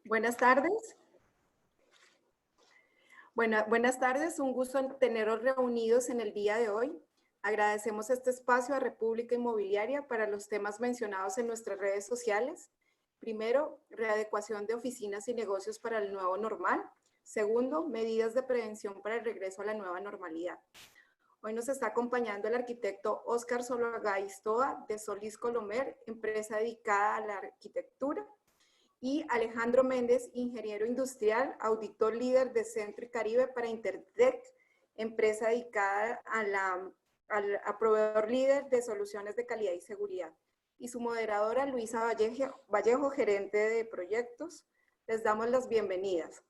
Buenas tardes. Buenas tardes, un gusto teneros reunidos en el día de hoy. Agradecemos este espacio a República Inmobiliaria para los temas mencionados en nuestras redes sociales. Primero, readecuación de oficinas y negocios para el nuevo normal. Segundo, medidas de prevención para el regreso a la nueva normalidad. Hoy nos está acompañando el arquitecto Óscar Zuluaga Stoa de Solís Colomer, empresa dedicada a la arquitectura, y Alejandro Méndez, ingeniero industrial, auditor líder de Centro y Caribe para Interdec, empresa dedicada a proveedor líder de soluciones de calidad y seguridad. Y su moderadora, Luisa Vallejo, gerente de proyectos. Les damos las bienvenidas.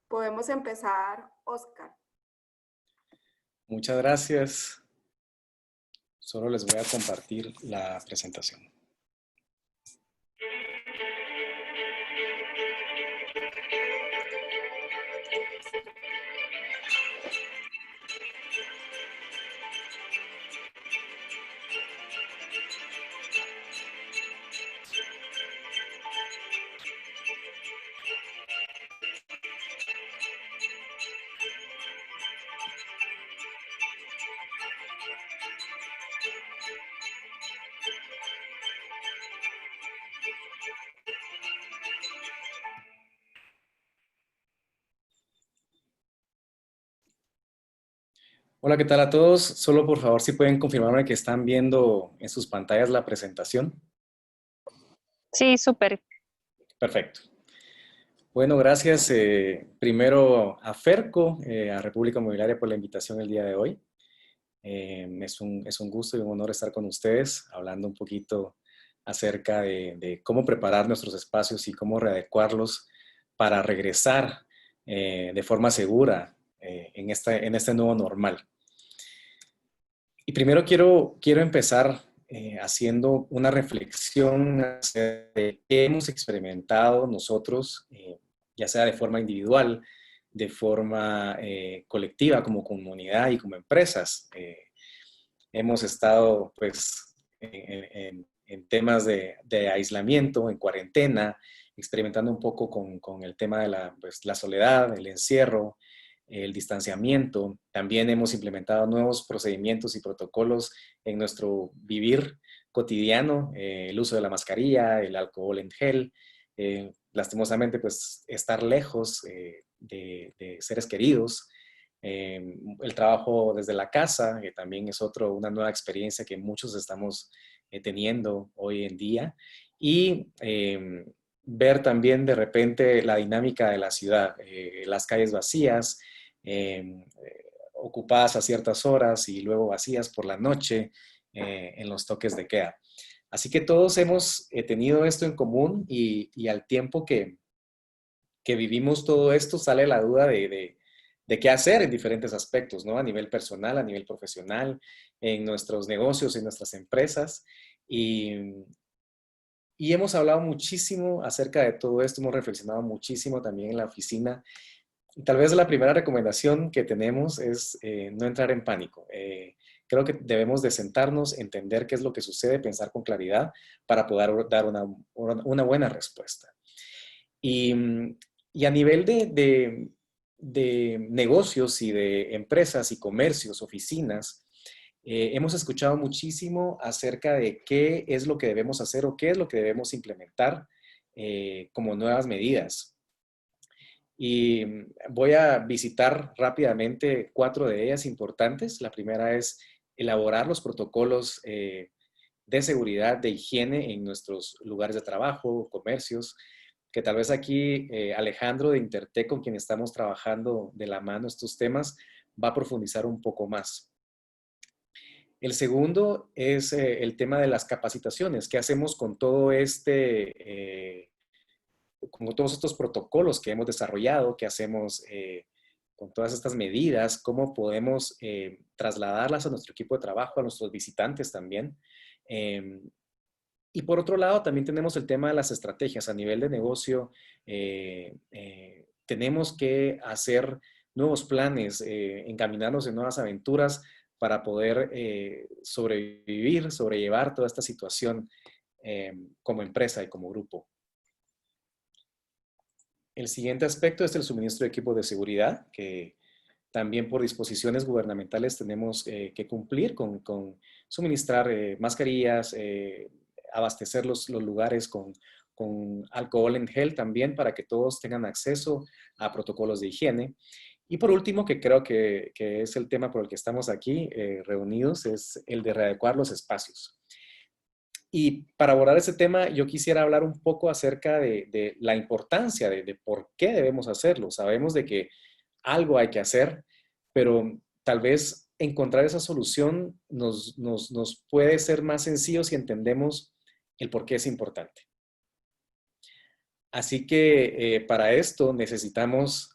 Podemos empezar, Óscar. Muchas gracias. Solo les voy a compartir la presentación. Hola, ¿qué tal a todos? Solo por favor si pueden confirmarme que están viendo en sus pantallas la presentación. Sí, súper. Perfecto. Bueno, gracias primero a Ferco, a República Inmobiliaria por la invitación el día de hoy. Es un gusto y un honor estar con ustedes hablando un poquito acerca de cómo preparar nuestros espacios y cómo readecuarlos para regresar de forma segura en este nuevo normal. Y primero quiero empezar haciendo una reflexión de qué hemos experimentado nosotros, ya sea de forma individual, de forma colectiva, como comunidad y como empresas. Hemos estado pues en temas de aislamiento, en cuarentena, experimentando un poco con el tema de la soledad, el encierro, el distanciamiento. También hemos implementado nuevos procedimientos y protocolos en nuestro vivir cotidiano, el uso de la mascarilla, el alcohol en gel, lastimosamente pues estar lejos de seres queridos, el trabajo desde la casa, que también es una nueva experiencia que muchos estamos teniendo hoy en día, y ver también de repente la dinámica de la ciudad, las calles vacías, ocupadas a ciertas horas y luego vacías por la noche en los toques de queda. Así que todos hemos tenido esto en común y al tiempo que vivimos todo esto sale la duda de qué hacer en diferentes aspectos, ¿no? A nivel personal, a nivel profesional, en nuestros negocios, en nuestras empresas. Y hemos hablado muchísimo acerca de todo esto, hemos reflexionado muchísimo también en la oficina. Y tal vez la primera recomendación que tenemos es no entrar en pánico. Creo que debemos de sentarnos, entender qué es lo que sucede, pensar con claridad para poder dar una buena respuesta. Y a nivel de negocios y de empresas y comercios, oficinas, hemos escuchado muchísimo acerca de qué es lo que debemos hacer o qué es lo que debemos implementar como nuevas medidas. Y voy a visitar rápidamente 4 de ellas importantes. La primera es elaborar los protocolos de seguridad, de higiene en nuestros lugares de trabajo, comercios, que tal vez aquí Alejandro de Intertec, con quien estamos trabajando de la mano estos temas, va a profundizar un poco más. El segundo es el tema de las capacitaciones. ¿Qué hacemos con todo con todos estos protocolos que hemos desarrollado? ¿Qué hacemos con todas estas medidas? ¿Cómo podemos trasladarlas a nuestro equipo de trabajo, a nuestros visitantes también? Y por otro lado, también tenemos el tema de las estrategias. A nivel de negocio, tenemos que hacer nuevos planes, encaminarnos en nuevas aventuras para poder sobrevivir, sobrellevar toda esta situación como empresa y como grupo. El siguiente aspecto es el suministro de equipos de seguridad, que también por disposiciones gubernamentales tenemos que cumplir con suministrar mascarillas, abastecer los lugares con alcohol en gel también para que todos tengan acceso a protocolos de higiene. Y por último, que creo que es el tema por el que estamos aquí reunidos, es el de readecuar los espacios. Y para abordar ese tema, yo quisiera hablar un poco acerca de la importancia de por qué debemos hacerlo. Sabemos de que algo hay que hacer, pero tal vez encontrar esa solución nos puede ser más sencillo si entendemos el por qué es importante. Así que para esto necesitamos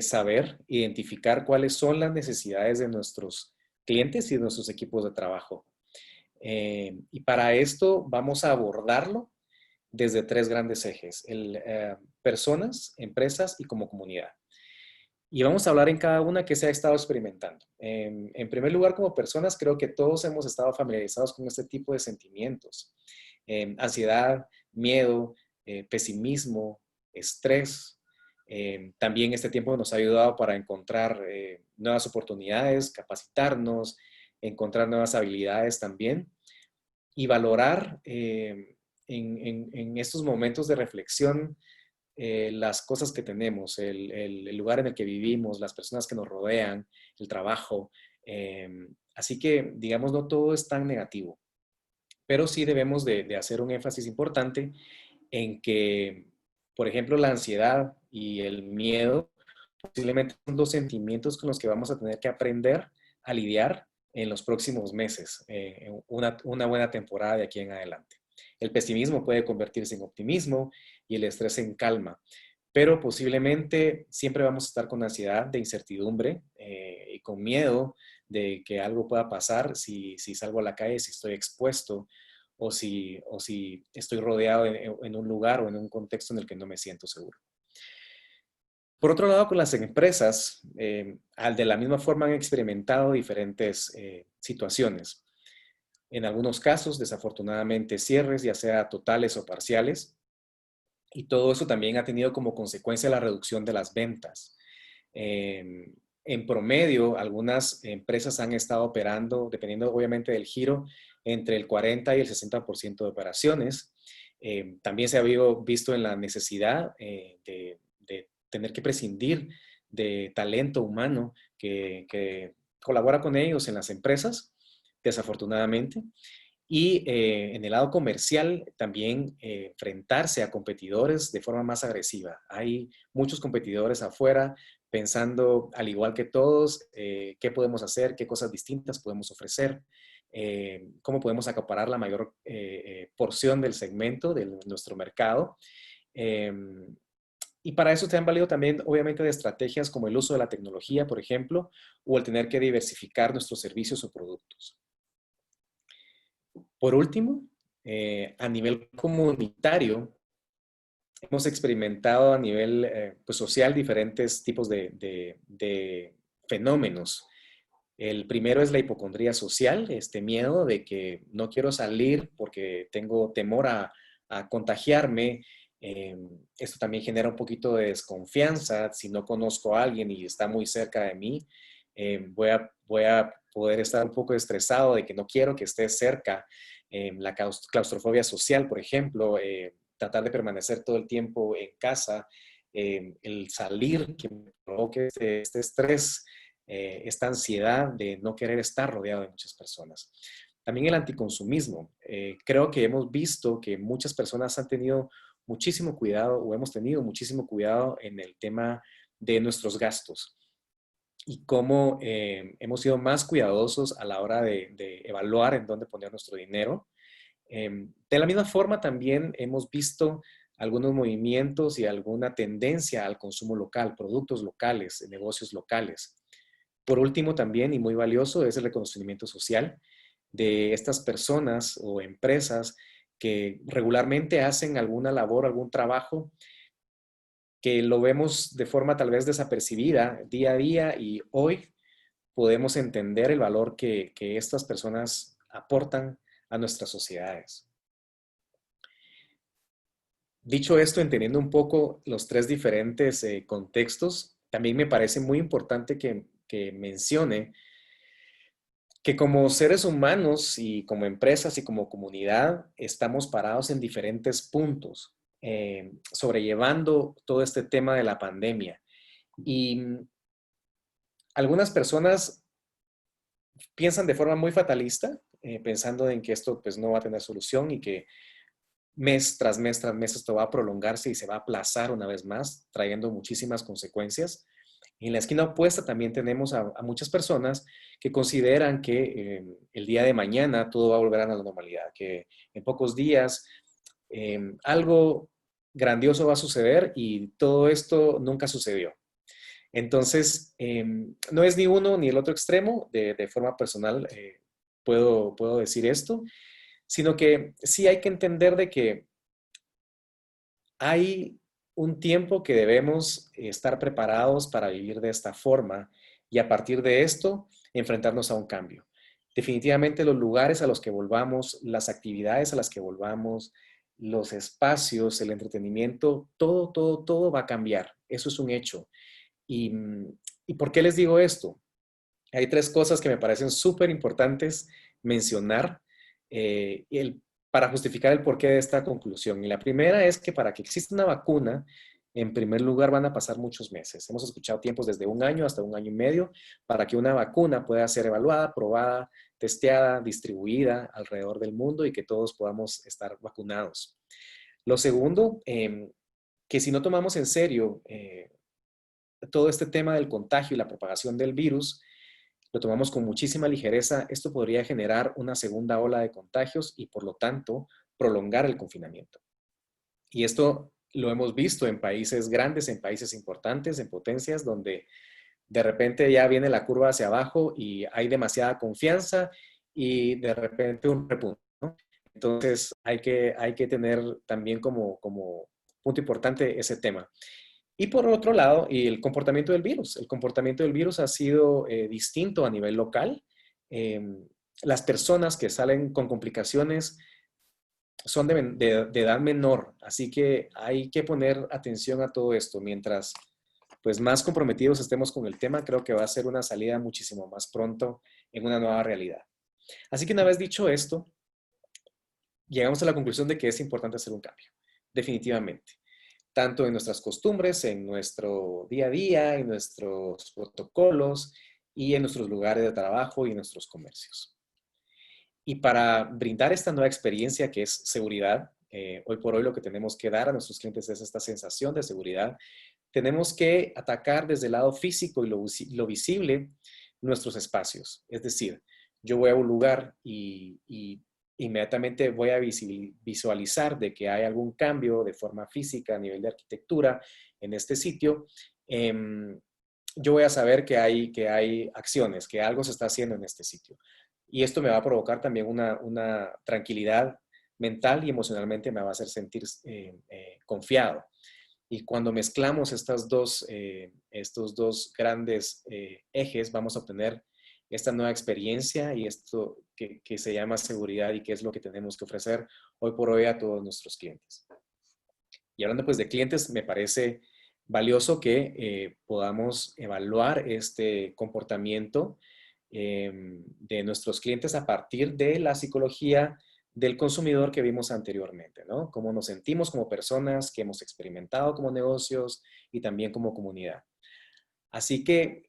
saber, identificar cuáles son las necesidades de nuestros clientes y de nuestros equipos de trabajo. Y para esto vamos a abordarlo desde tres grandes ejes: personas, empresas y como comunidad. Y vamos a hablar en cada una que se ha estado experimentando. En primer lugar, como personas, creo que todos hemos estado familiarizados con este tipo de sentimientos. Ansiedad, miedo, pesimismo, estrés. También este tiempo nos ha ayudado para encontrar nuevas oportunidades, capacitarnos, encontrar nuevas habilidades también y valorar en estos momentos de reflexión las cosas que tenemos, el lugar en el que vivimos, las personas que nos rodean, el trabajo. Así que, digamos, no todo es tan negativo, pero sí debemos de hacer un énfasis importante en que, por ejemplo, la ansiedad y el miedo posiblemente son dos sentimientos con los que vamos a tener que aprender a lidiar en los próximos meses, en una buena temporada de aquí en adelante. El pesimismo puede convertirse en optimismo y el estrés en calma, pero posiblemente siempre vamos a estar con ansiedad de incertidumbre y con miedo de que algo pueda pasar si salgo a la calle, si estoy expuesto o si estoy rodeado en un lugar o en un contexto en el que no me siento seguro. Por otro lado, con las empresas, de la misma forma han experimentado diferentes situaciones. En algunos casos, desafortunadamente, cierres, ya sea totales o parciales, y todo eso también ha tenido como consecuencia la reducción de las ventas. En promedio, algunas empresas han estado operando, dependiendo obviamente del giro, entre el 40 y el 60% de operaciones. También se ha visto en la necesidad de tener que prescindir de talento humano que colabora con ellos en las empresas, desafortunadamente. Y en el lado comercial también enfrentarse a competidores de forma más agresiva. Hay muchos competidores afuera pensando, al igual que todos, qué podemos hacer, qué cosas distintas podemos ofrecer, cómo podemos acaparar la mayor porción del segmento de nuestro mercado. Y para eso te han valido también, obviamente, de estrategias como el uso de la tecnología, por ejemplo, o el tener que diversificar nuestros servicios o productos. Por último, a nivel comunitario, hemos experimentado a nivel pues social diferentes tipos de fenómenos. El primero es la hipocondría social, este miedo de que no quiero salir porque tengo temor a contagiarme. Esto también genera un poquito de desconfianza. Si no conozco a alguien y está muy cerca de mí, voy a poder estar un poco estresado de que no quiero que esté cerca. La claustrofobia social, por ejemplo, tratar de permanecer todo el tiempo en casa, el salir que me provoque este estrés, esta ansiedad de no querer estar rodeado de muchas personas. También el anticonsumismo. Creo que hemos visto que muchas personas han tenido muchísimo cuidado o hemos tenido muchísimo cuidado en el tema de nuestros gastos y cómo hemos sido más cuidadosos a la hora de evaluar en dónde poner nuestro dinero. De la misma forma, también hemos visto algunos movimientos y alguna tendencia al consumo local, productos locales, negocios locales. Por último, también, y muy valioso, es el reconocimiento social de estas personas o empresas que regularmente hacen alguna labor, algún trabajo que lo vemos de forma tal vez desapercibida día a día y hoy podemos entender el valor que estas personas aportan a nuestras sociedades. Dicho esto, entendiendo un poco los tres diferentes contextos, también me parece muy importante que mencione que como seres humanos y como empresas y como comunidad estamos parados en diferentes puntos, sobrellevando todo este tema de la pandemia. Y algunas personas piensan de forma muy fatalista, pensando en que esto pues no va a tener solución y que mes tras mes tras mes esto va a prolongarse y se va a aplazar una vez más, trayendo muchísimas consecuencias. En la esquina opuesta también tenemos a muchas personas que consideran que el día de mañana todo va a volver a la normalidad, que en pocos días algo grandioso va a suceder y todo esto nunca sucedió. Entonces, no es ni uno ni el otro extremo, de forma personal puedo decir esto, sino que sí hay que entender de que hay un tiempo que debemos estar preparados para vivir de esta forma y a partir de esto enfrentarnos a un cambio. Definitivamente los lugares a los que volvamos, las actividades a las que volvamos, los espacios, el entretenimiento, todo va a cambiar. Eso es un hecho. ¿Y, ¿y por qué les digo esto? Hay tres cosas que me parecen súper importantes mencionar para justificar el porqué de esta conclusión. Y la primera es que para que exista una vacuna, en primer lugar van a pasar muchos meses. Hemos escuchado tiempos desde 1 año hasta 1 año y medio para que una vacuna pueda ser evaluada, probada, testeada, distribuida alrededor del mundo y que todos podamos estar vacunados. Lo segundo, que si no tomamos en serio todo este tema del contagio y la propagación del virus, lo tomamos con muchísima ligereza, esto podría generar una segunda ola de contagios y por lo tanto prolongar el confinamiento. Y esto lo hemos visto en países grandes, en países importantes, en potencias donde de repente ya viene la curva hacia abajo y hay demasiada confianza y de repente un repunte, ¿no? Entonces hay que tener también como punto importante ese tema. Y por otro lado, y el comportamiento del virus. El comportamiento del virus ha sido distinto a nivel local. Eh, las personas que salen con complicaciones son de edad menor, así que hay que poner atención a todo esto. Mientras pues, más comprometidos estemos con el tema, creo que va a ser una salida muchísimo más pronto en una nueva realidad. Así que una vez dicho esto, llegamos a la conclusión de que es importante hacer un cambio, definitivamente. Tanto en nuestras costumbres, en nuestro día a día, en nuestros protocolos y en nuestros lugares de trabajo y en nuestros comercios. Y para brindar esta nueva experiencia que es seguridad, hoy por hoy lo que tenemos que dar a nuestros clientes es esta sensación de seguridad. Tenemos que atacar desde el lado físico y lo visible nuestros espacios. Es decir, yo voy a un lugar y inmediatamente voy a visualizar de que hay algún cambio de forma física a nivel de arquitectura en este sitio. Yo voy a saber que hay acciones, que algo se está haciendo en este sitio. Y esto me va a provocar también una tranquilidad mental y emocionalmente me va a hacer sentir confiado. Y cuando mezclamos estos dos grandes ejes, vamos a obtener esta nueva experiencia y esto que se llama seguridad y que es lo que tenemos que ofrecer hoy por hoy a todos nuestros clientes. Y hablando pues de clientes, me parece valioso que podamos evaluar este comportamiento de nuestros clientes a partir de la psicología del consumidor que vimos anteriormente, ¿no? Cómo nos sentimos como personas, que hemos experimentado como negocios y también como comunidad. Así que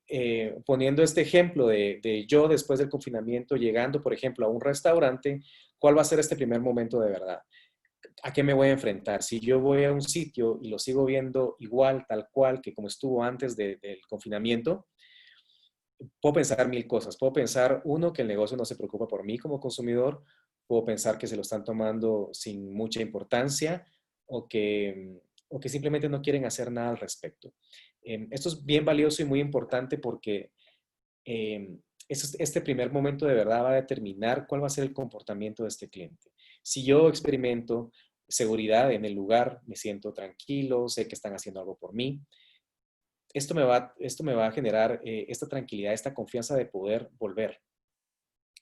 poniendo este ejemplo de yo después del confinamiento llegando, por ejemplo, a un restaurante, ¿cuál va a ser este primer momento de verdad? ¿A qué me voy a enfrentar? Si yo voy a un sitio y lo sigo viendo igual, tal cual, que como estuvo antes del confinamiento, puedo pensar mil cosas. Puedo pensar, uno, que el negocio no se preocupa por mí como consumidor. Puedo pensar que se lo están tomando sin mucha importancia o que simplemente no quieren hacer nada al respecto. Esto es bien valioso y muy importante porque este primer momento de verdad va a determinar cuál va a ser el comportamiento de este cliente. Si yo experimento seguridad en el lugar, me siento tranquilo, sé que están haciendo algo por mí, esto me va a generar esta tranquilidad, esta confianza de poder volver.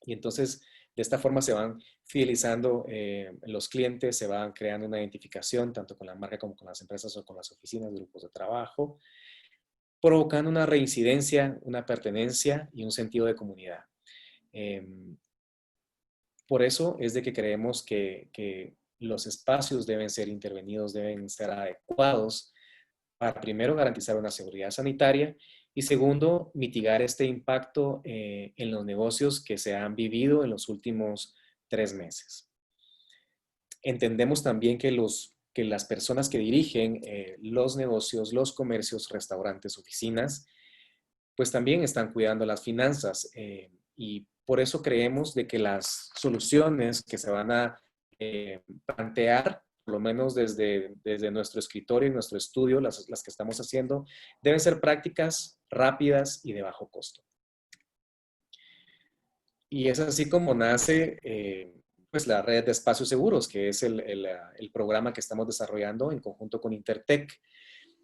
Y entonces De esta forma se van fidelizando los clientes, se van creando una identificación tanto con la marca como con las empresas o con las oficinas, grupos de trabajo, provocando una reincidencia, una pertenencia y un sentido de comunidad. Por eso es de que creemos que los espacios deben ser intervenidos, deben ser adecuados para primero garantizar una seguridad sanitaria y segundo, mitigar este impacto en los negocios que se han vivido en los últimos 3 meses. Entendemos también que las personas que dirigen los negocios, los comercios, restaurantes, oficinas, pues también están cuidando las finanzas y por eso creemos de que las soluciones que se van a plantear, por lo menos desde nuestro escritorio y nuestro estudio, las que estamos haciendo, deben ser prácticas rápidas y de bajo costo. Y es así como nace pues la red de espacios seguros, que es el programa que estamos desarrollando en conjunto con Intertech.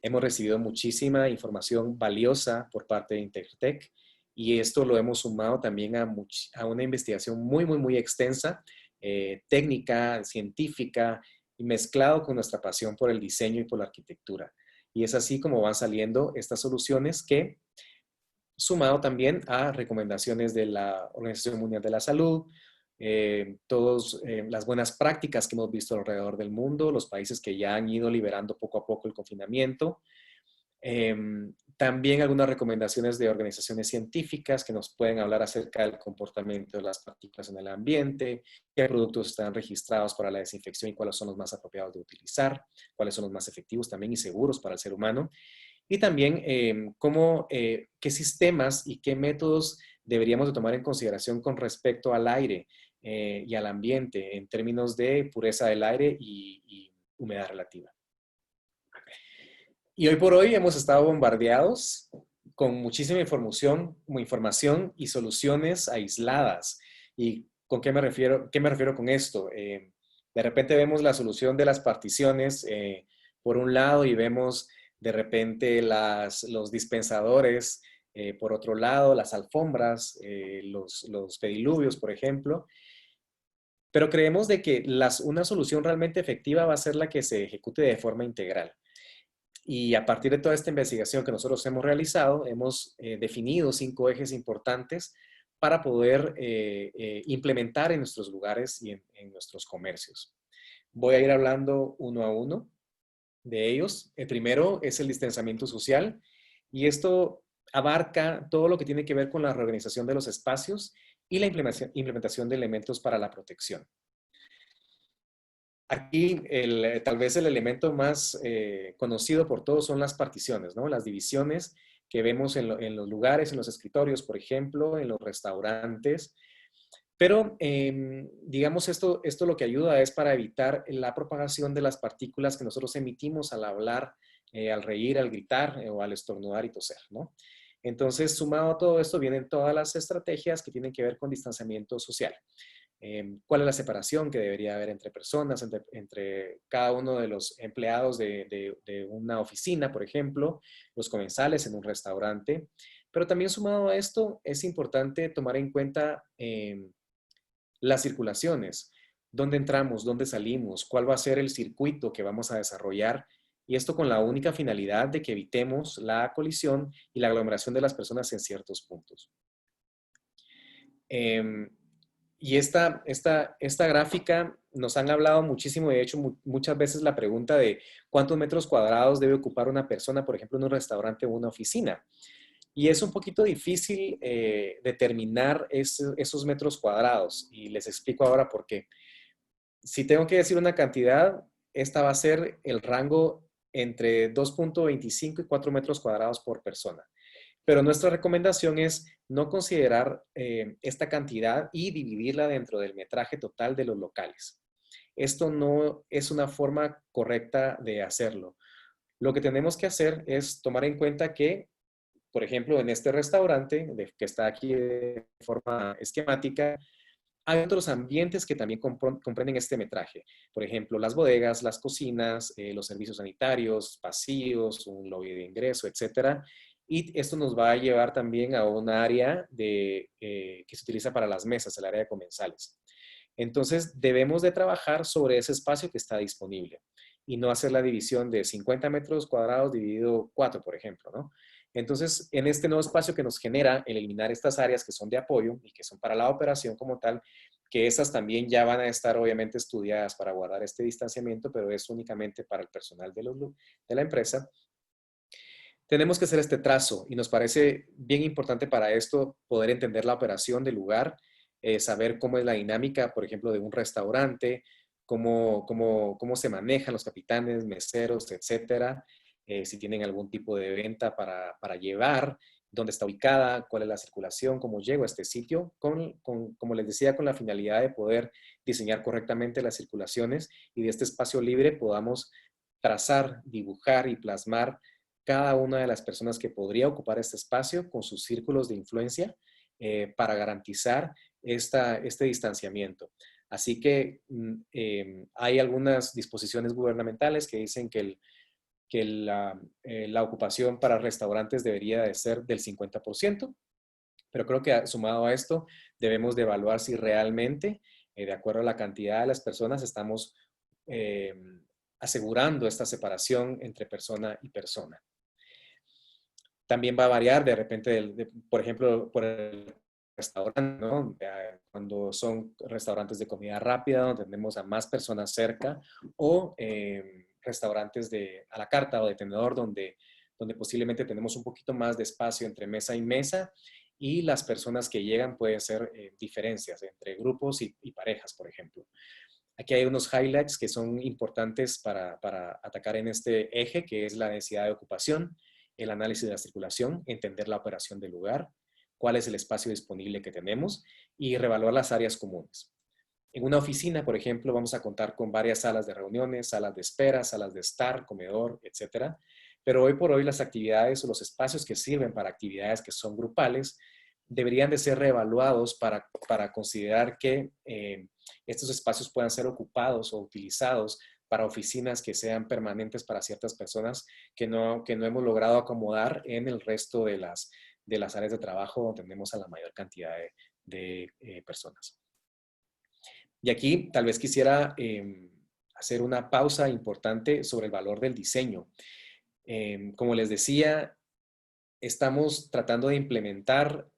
Hemos recibido muchísima información valiosa por parte de Intertech y esto lo hemos sumado también a una investigación muy extensa, técnica, científica y mezclado con nuestra pasión por el diseño y por la arquitectura. Y es así como van saliendo estas soluciones que, sumado también a recomendaciones de la Organización Mundial de la Salud, todas las buenas prácticas que hemos visto alrededor del mundo, los países que ya han ido liberando poco a poco el confinamiento, también algunas recomendaciones de organizaciones científicas que nos pueden hablar acerca del comportamiento de las partículas en el ambiente, qué productos están registrados para la desinfección y cuáles son los más apropiados de utilizar, cuáles son los más efectivos también y seguros para el ser humano. Y también qué sistemas y qué métodos deberíamos de tomar en consideración con respecto al aire y al ambiente en términos de pureza del aire y humedad relativa. Y hoy por hoy hemos estado bombardeados con muchísima información y soluciones aisladas. ¿Y con qué me refiero con esto? De repente vemos la solución de las particiones por un lado y vemos de repente los dispensadores por otro lado, las alfombras, los pediluvios, por ejemplo. Pero creemos de que una solución realmente efectiva va a ser la que se ejecute de forma integral. Y a partir de toda esta investigación que nosotros hemos realizado, hemos definido 5 ejes importantes para poder implementar en nuestros lugares y en nuestros comercios. Voy a ir hablando uno a uno de ellos. El primero es el distanciamiento social y esto abarca todo lo que tiene que ver con la reorganización de los espacios y la implementación de elementos para la protección. Aquí, tal vez el elemento más conocido por todos son las particiones, ¿no? Las divisiones que vemos en los lugares, en los escritorios, por ejemplo, en los restaurantes. Pero, digamos, esto lo que ayuda es para evitar la propagación de las partículas que nosotros emitimos al hablar, al reír, al gritar o al estornudar y toser, ¿no? Entonces, sumado a todo esto, vienen todas las estrategias que tienen que ver con distanciamiento social. ¿Cuál es la separación que debería haber entre personas, entre cada uno de los empleados de una oficina, por ejemplo, los comensales en un restaurante? Pero también sumado a esto, es importante tomar en cuenta las circulaciones, dónde entramos, dónde salimos, cuál va a ser el circuito que vamos a desarrollar, y esto con la única finalidad de que evitemos la colisión y la aglomeración de las personas en ciertos puntos. Y esta gráfica nos han hablado muchísimo, de hecho muchas veces la pregunta de cuántos metros cuadrados debe ocupar una persona, por ejemplo, en un restaurante o una oficina. Y es un poquito difícil determinar esos metros cuadrados. Y les explico ahora por qué. Si tengo que decir una cantidad, esta va a ser el rango entre 2.25 y 4 metros cuadrados por persona. Pero nuestra recomendación es no considerar esta cantidad y dividirla dentro del metraje total de los locales. Esto no es una forma correcta de hacerlo. Lo que tenemos que hacer es tomar en cuenta que, por ejemplo, en este restaurante, que está aquí de forma esquemática, hay otros ambientes que también comprenden este metraje. Por ejemplo, las bodegas, las cocinas, los servicios sanitarios, pasillos, un lobby de ingreso, etcétera. y esto nos va a llevar también a un área que se utiliza para las mesas, el área de comensales. Entonces, debemos de trabajar sobre ese espacio que está disponible y no hacer la división de 50 metros cuadrados dividido 4, por ejemplo, ¿no? Entonces, en este nuevo espacio que nos genera el eliminar estas áreas que son de apoyo y que son para la operación como tal, que esas también ya van a estar obviamente estudiadas para guardar este distanciamiento, pero es únicamente para el personal de la empresa. Tenemos que hacer este trazo y nos parece bien importante para esto poder entender la operación del lugar, saber cómo es la dinámica, por ejemplo, de un restaurante, cómo se manejan los capitanes, meseros, etcétera, si tienen algún tipo de venta para llevar, dónde está ubicada, cuál es la circulación, cómo llego a este sitio, como les decía, con la finalidad de poder diseñar correctamente las circulaciones y de este espacio libre podamos trazar, dibujar y plasmar cada una de las personas que podría ocupar este espacio con sus círculos de influencia para garantizar este distanciamiento. Así que hay algunas disposiciones gubernamentales que dicen que la ocupación para restaurantes debería de ser del 50%, pero creo que sumado a esto debemos de evaluar si realmente, de acuerdo a la cantidad de las personas, estamos asegurando esta separación entre persona y persona. También va a variar de repente, por ejemplo, por el restaurante, ¿no? Cuando son restaurantes de comida rápida, donde tenemos a más personas cerca, o restaurantes a la carta o de tenedor, donde posiblemente tenemos un poquito más de espacio entre mesa y mesa, y las personas que llegan pueden ser diferencias entre grupos y parejas, por ejemplo. Aquí hay unos highlights que son importantes para atacar en este eje, que es la densidad de ocupación, el análisis de la circulación, entender la operación del lugar, cuál es el espacio disponible que tenemos y reevaluar las áreas comunes. En una oficina, por ejemplo, vamos a contar con varias salas de reuniones, salas de espera, salas de estar, comedor, etcétera. Pero hoy por hoy las actividades o los espacios que sirven para actividades que son grupales deberían de ser reevaluados para considerar que estos espacios puedan ser ocupados o utilizados para oficinas que sean permanentes para ciertas personas que no hemos logrado acomodar en el resto de las áreas de trabajo donde tenemos a la mayor cantidad de personas. Y aquí tal vez quisiera hacer una pausa importante sobre el valor del diseño. Como les decía, estamos tratando de implementar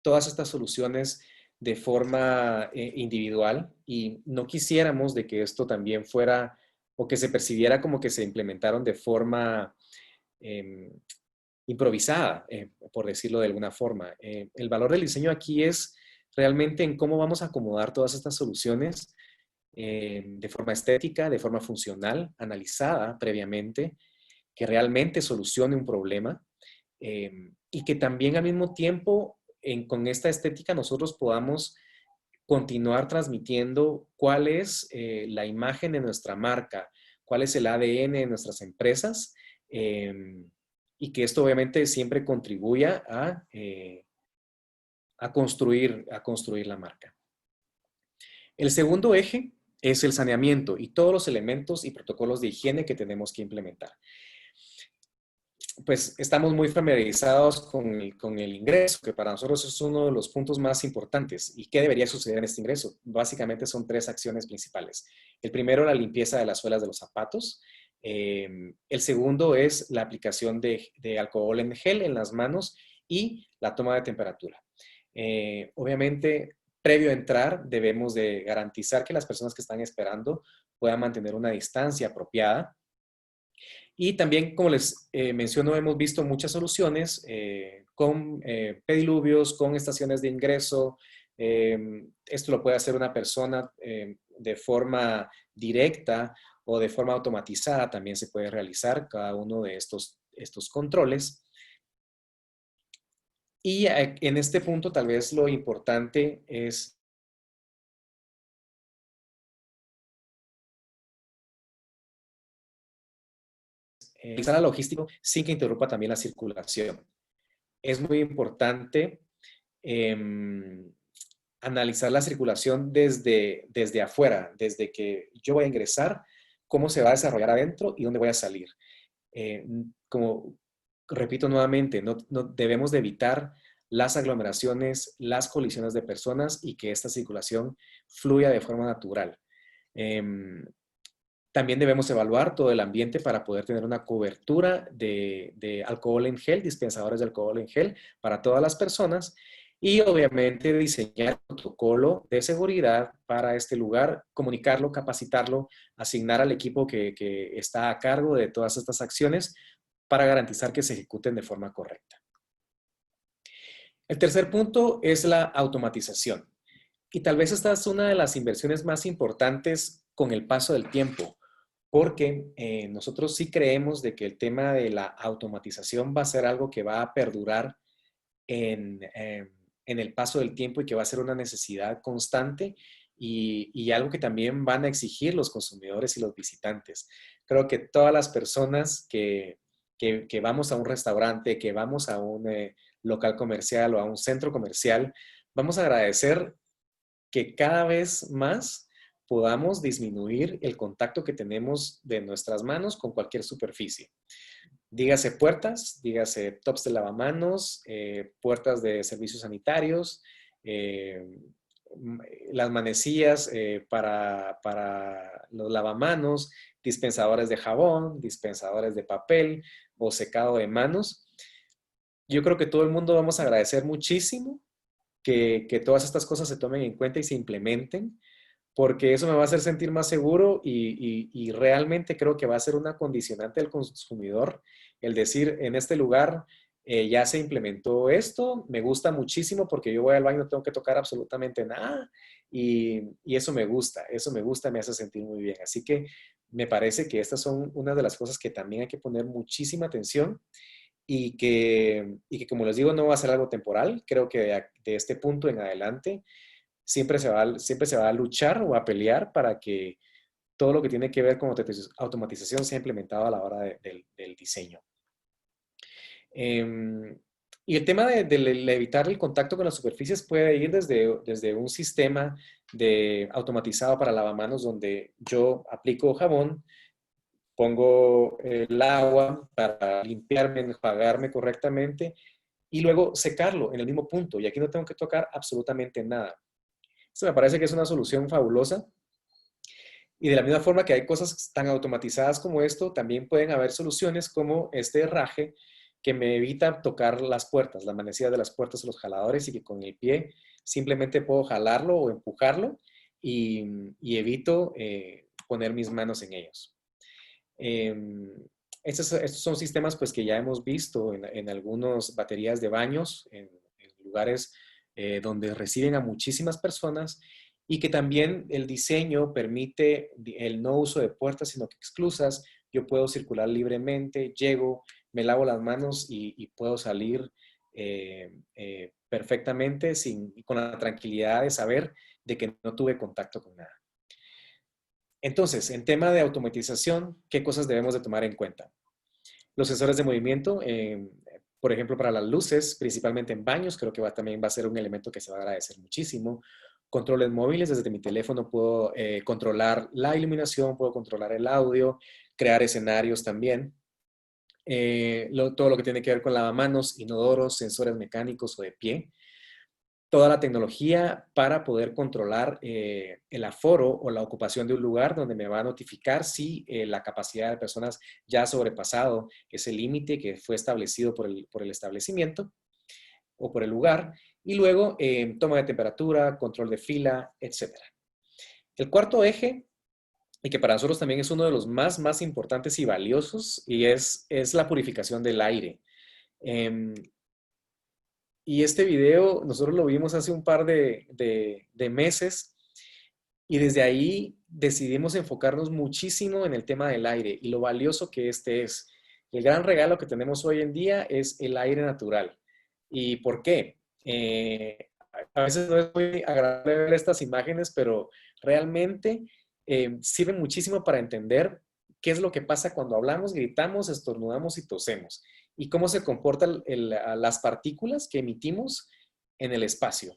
todas estas soluciones de forma individual y no quisiéramos de que esto también fuera o que se percibiera como que se implementaron de forma improvisada, por decirlo de alguna forma. El valor del diseño aquí es realmente en cómo vamos a acomodar todas estas soluciones de forma estética, de forma funcional, analizada previamente, que realmente solucione un problema y que también al mismo tiempo con esta estética nosotros podamos continuar transmitiendo cuál es la imagen de nuestra marca, cuál es el ADN de nuestras empresas y que esto obviamente siempre contribuya a construir la marca. El segundo eje es el saneamiento y todos los elementos y protocolos de higiene que tenemos que implementar. Pues estamos muy familiarizados con el ingreso, que para nosotros es uno de los puntos más importantes. ¿Y qué debería suceder en este ingreso? Básicamente son 3 acciones principales. El primero, la limpieza de las suelas de los zapatos. El segundo es la aplicación de alcohol en gel en las manos y la toma de temperatura. Obviamente, previo a entrar, debemos de garantizar que las personas que están esperando puedan mantener una distancia apropiada. Y también, como les menciono, hemos visto muchas soluciones con pediluvios, con estaciones de ingreso. Esto lo puede hacer una persona de forma directa o de forma automatizada. También se puede realizar cada uno de estos controles. Y en este punto, tal vez lo importante es la logística sin que interrumpa también la circulación. Es muy importante analizar la circulación desde afuera, desde que yo voy a ingresar, cómo se va a desarrollar adentro y dónde voy a salir. Como repito nuevamente, no debemos de evitar las aglomeraciones, las colisiones de personas y que esta circulación fluya de forma natural. También debemos evaluar todo el ambiente para poder tener una cobertura de alcohol en gel, dispensadores de alcohol en gel para todas las personas y obviamente diseñar un protocolo de seguridad para este lugar, comunicarlo, capacitarlo, asignar al equipo que está a cargo de todas estas acciones para garantizar que se ejecuten de forma correcta. El tercer punto es la automatización. Y tal vez esta es una de las inversiones más importantes con el paso del tiempo, porque nosotros sí creemos de que el tema de la automatización va a ser algo que va a perdurar en el paso del tiempo y que va a ser una necesidad constante y algo que también van a exigir los consumidores y los visitantes. Creo que todas las personas que vamos a un restaurante, que vamos a un local comercial o a un centro comercial, vamos a agradecer que cada vez más podamos disminuir el contacto que tenemos de nuestras manos con cualquier superficie. Dígase puertas, dígase tops de lavamanos, puertas de servicios sanitarios, las manecillas para los lavamanos, dispensadores de jabón, dispensadores de papel o secado de manos. Yo creo que todo el mundo vamos a agradecer muchísimo que todas estas cosas se tomen en cuenta y se implementen, porque eso me va a hacer sentir más seguro y realmente creo que va a ser una condicionante del consumidor el decir, en este lugar ya se implementó esto, me gusta muchísimo porque yo voy al baño, no tengo que tocar absolutamente nada y eso me gusta, me hace sentir muy bien. Así que me parece que estas son una de las cosas que también hay que poner muchísima atención y que como les digo, no va a ser algo temporal. Creo que de este punto en adelante siempre se va a luchar o a pelear para que todo lo que tiene que ver con automatización sea implementado a la hora del diseño. Y el tema de evitar el contacto con las superficies puede ir desde un sistema automatizado para lavamanos donde yo aplico jabón, pongo el agua para limpiarme, enjuagarme correctamente y luego secarlo en el mismo punto. Y aquí no tengo que tocar absolutamente nada. Esto me parece que es una solución fabulosa. Y de la misma forma que hay cosas tan automatizadas como esto, también pueden haber soluciones como este herraje que me evita tocar las puertas, las manecillas de las puertas o los jaladores y que con el pie simplemente puedo jalarlo o empujarlo y evito poner mis manos en ellos. Estos son sistemas pues, que ya hemos visto en algunas baterías de baños, en lugares donde reciben a muchísimas personas y que también el diseño permite el no uso de puertas, sino que exclusas. Yo puedo circular libremente, llego, me lavo las manos y puedo salir perfectamente con la tranquilidad de saber de que no tuve contacto con nada. Entonces, en tema de automatización, ¿qué cosas debemos de tomar en cuenta? Los sensores de movimiento, por ejemplo, para las luces, principalmente en baños, creo que también va a ser un elemento que se va a agradecer muchísimo. Controles móviles, desde mi teléfono puedo controlar la iluminación, puedo controlar el audio, crear escenarios también. Todo lo que tiene que ver con lavamanos, inodoros, sensores mecánicos o de pie. Toda la tecnología para poder controlar el aforo o la ocupación de un lugar donde me va a notificar si la capacidad de personas ya ha sobrepasado ese límite que fue establecido por el establecimiento o por el lugar. Y luego toma de temperatura, control de fila, etc. El cuarto eje, y que para nosotros también es uno de los más importantes y valiosos, y es la purificación del aire. Y este video nosotros lo vimos hace un par de meses y desde ahí decidimos enfocarnos muchísimo en el tema del aire y lo valioso que este es. El gran regalo que tenemos hoy en día es el aire natural. ¿Y por qué? A veces no es muy agradable ver estas imágenes, pero realmente sirven muchísimo para entender qué es lo que pasa cuando hablamos, gritamos, estornudamos y tosemos y cómo se comportan las partículas que emitimos en el espacio.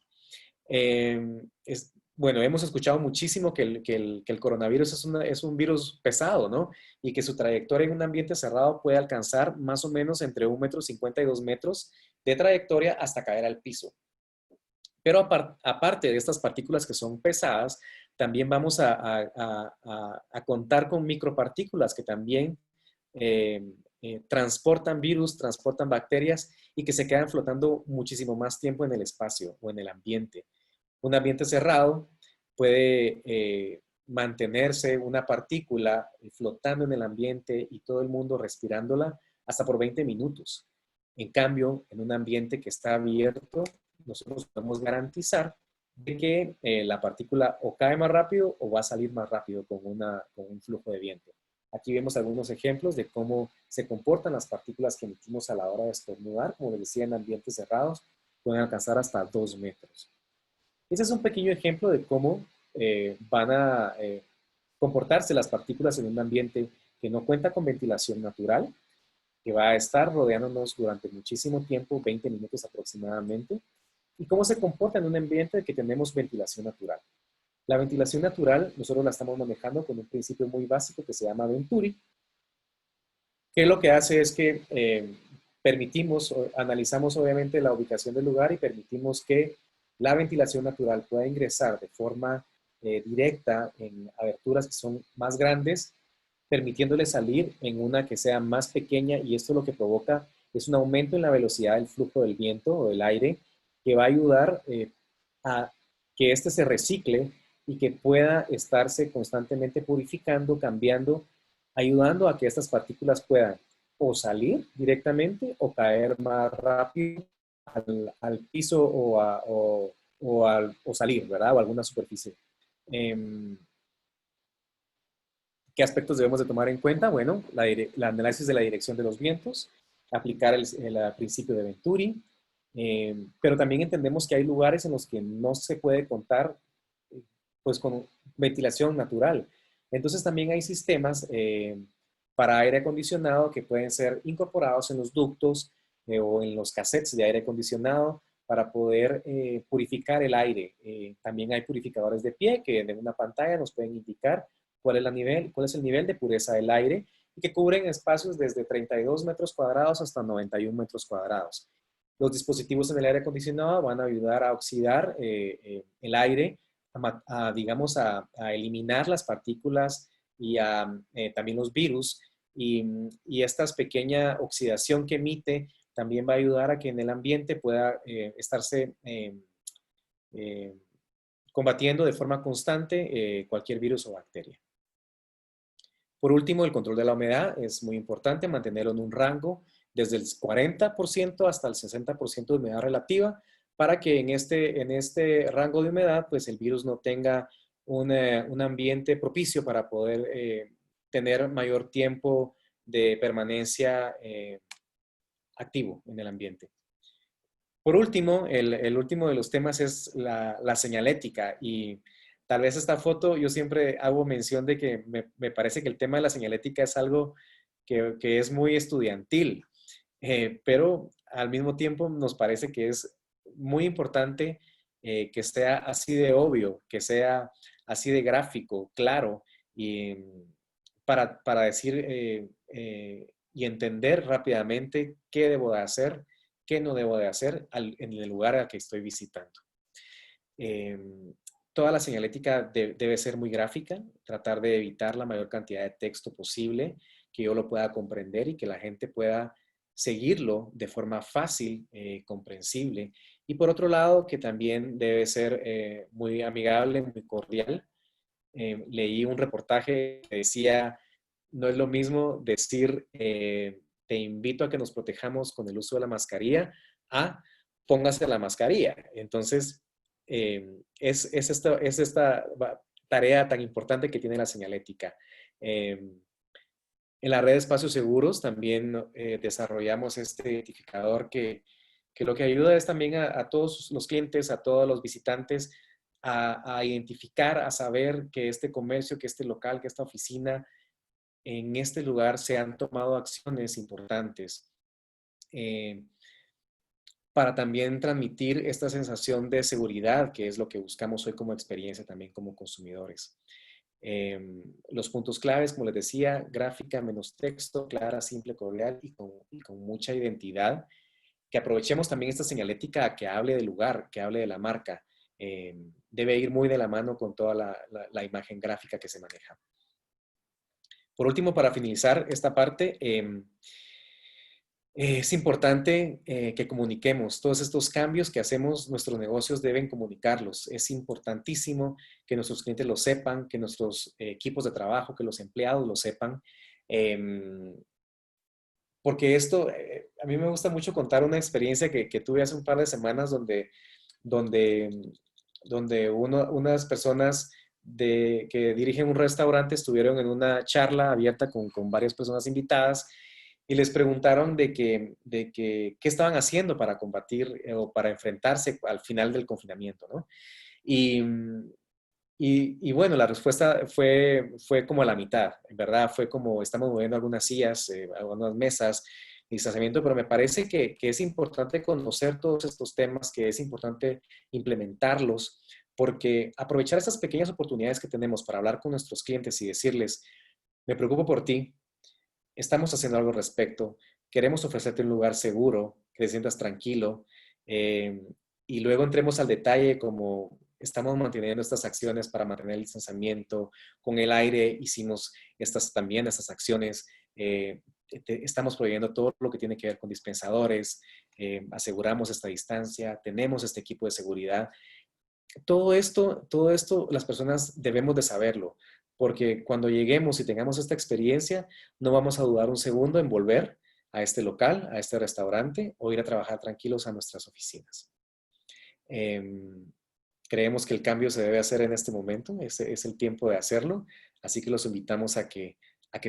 bueno, hemos escuchado muchísimo que el coronavirus es un virus pesado, ¿no? Y que su trayectoria en un ambiente cerrado puede alcanzar más o menos entre 1,50 m y 2 metros de trayectoria hasta caer al piso. Pero aparte de estas partículas que son pesadas, también vamos a contar con micropartículas que también transportan virus, transportan bacterias y que se quedan flotando muchísimo más tiempo en el espacio o en el ambiente. Un ambiente cerrado puede mantenerse una partícula flotando en el ambiente y todo el mundo respirándola hasta por 20 minutos. En cambio, en un ambiente que está abierto, nosotros podemos garantizar de que la partícula o cae más rápido o va a salir más rápido con un flujo de viento. Aquí vemos algunos ejemplos de cómo se comportan las partículas que emitimos a la hora de estornudar. Como les decía, en ambientes cerrados pueden alcanzar hasta 2 metros. Ese es un pequeño ejemplo de cómo van a comportarse las partículas en un ambiente que no cuenta con ventilación natural, que va a estar rodeándonos durante muchísimo tiempo, 20 minutos aproximadamente, y cómo se comporta en un ambiente que tenemos ventilación natural. La ventilación natural nosotros la estamos manejando con un principio muy básico que se llama Venturi, que lo que hace es que analizamos obviamente la ubicación del lugar y permitimos que la ventilación natural pueda ingresar de forma directa en aberturas que son más grandes, permitiéndole salir en una que sea más pequeña, y esto lo que provoca es un aumento en la velocidad del flujo del viento o del aire que va a ayudar a que éste se recicle y que pueda estarse constantemente purificando, cambiando, ayudando a que estas partículas puedan o salir directamente o caer más rápido al piso o salir, ¿verdad? O alguna superficie. ¿Qué aspectos debemos de tomar en cuenta? Bueno, el análisis de la dirección de los vientos, aplicar el principio de Venturi, pero también entendemos que hay lugares en los que no se puede contar pues con ventilación natural. Entonces también hay sistemas para aire acondicionado que pueden ser incorporados en los ductos o en los cassettes de aire acondicionado para poder purificar el aire. También hay purificadores de pie que en una pantalla nos pueden indicar cuál es el nivel de pureza del aire y que cubren espacios desde 32 metros cuadrados hasta 91 metros cuadrados. Los dispositivos en el aire acondicionado van a ayudar a oxidar el aire, digamos, a eliminar las partículas y también los virus. Y esta pequeña oxidación que emite también va a ayudar a que en el ambiente pueda estarse combatiendo de forma constante cualquier virus o bacteria. Por último, el control de la humedad es muy importante, mantenerlo en un rango desde el 40% hasta el 60% de humedad relativa, para que en este rango de humedad, pues el virus no tenga un ambiente propicio para poder tener mayor tiempo de permanencia activo en el ambiente. Por último, el último de los temas es la señalética, y tal vez esta foto yo siempre hago mención de que me parece que el tema de la señalética es algo que es muy estudiantil, pero al mismo tiempo nos parece que es muy importante que sea así de obvio, que sea así de gráfico, claro, y para decir y entender rápidamente qué debo de hacer, qué no debo de hacer en el lugar al que estoy visitando. Toda la señalética debe ser muy gráfica, tratar de evitar la mayor cantidad de texto posible, que yo lo pueda comprender y que la gente pueda seguirlo de forma fácil, comprensible. Y por otro lado, que también debe ser muy amigable, muy cordial. Leí un reportaje que decía, no es lo mismo decir, te invito a que nos protejamos con el uso de la mascarilla, a póngase la mascarilla. Entonces, es esta tarea tan importante que tiene la señalética. En la red de espacios seguros también desarrollamos este identificador que lo que ayuda es también a todos los clientes, a todos los visitantes, a identificar, a saber que este comercio, que este local, que esta oficina, en este lugar se han tomado acciones importantes. para también transmitir esta sensación de seguridad, que es lo que buscamos hoy como experiencia también como consumidores. Los puntos claves, como les decía, gráfica menos texto, clara, simple, cordial y con mucha identidad. Que aprovechemos también esta señalética a que hable del lugar, que hable de la marca. Debe ir muy de la mano con toda la imagen gráfica que se maneja. Por último, para finalizar esta parte, es importante que comuniquemos todos estos cambios que hacemos, nuestros negocios deben comunicarlos. Es importantísimo que nuestros clientes lo sepan, que nuestros equipos de trabajo, que los empleados lo sepan. Porque esto, a mí me gusta mucho contar una experiencia que tuve hace un par de semanas donde unas personas que dirigen un restaurante estuvieron en una charla abierta con varias personas invitadas y les preguntaron qué estaban haciendo para combatir o para enfrentarse al final del confinamiento, ¿no? Y bueno, la respuesta fue como a la mitad, en verdad, fue como estamos moviendo algunas sillas, algunas mesas, distanciamiento, pero me parece que es importante conocer todos estos temas, que es importante implementarlos, porque aprovechar esas pequeñas oportunidades que tenemos para hablar con nuestros clientes y decirles, me preocupo por ti, estamos haciendo algo al respecto, queremos ofrecerte un lugar seguro, que te sientas tranquilo, y luego entremos al detalle como estamos manteniendo estas acciones para mantener el distanciamiento, con el aire hicimos también estas acciones, estamos proveyendo todo lo que tiene que ver con dispensadores, aseguramos esta distancia, tenemos este equipo de seguridad. Todo esto las personas debemos de saberlo, porque cuando lleguemos y tengamos esta experiencia, no vamos a dudar un segundo en volver a este local, a este restaurante o ir a trabajar tranquilos a nuestras oficinas. Creemos que el cambio se debe hacer en este momento, es el tiempo de hacerlo, así que los invitamos a que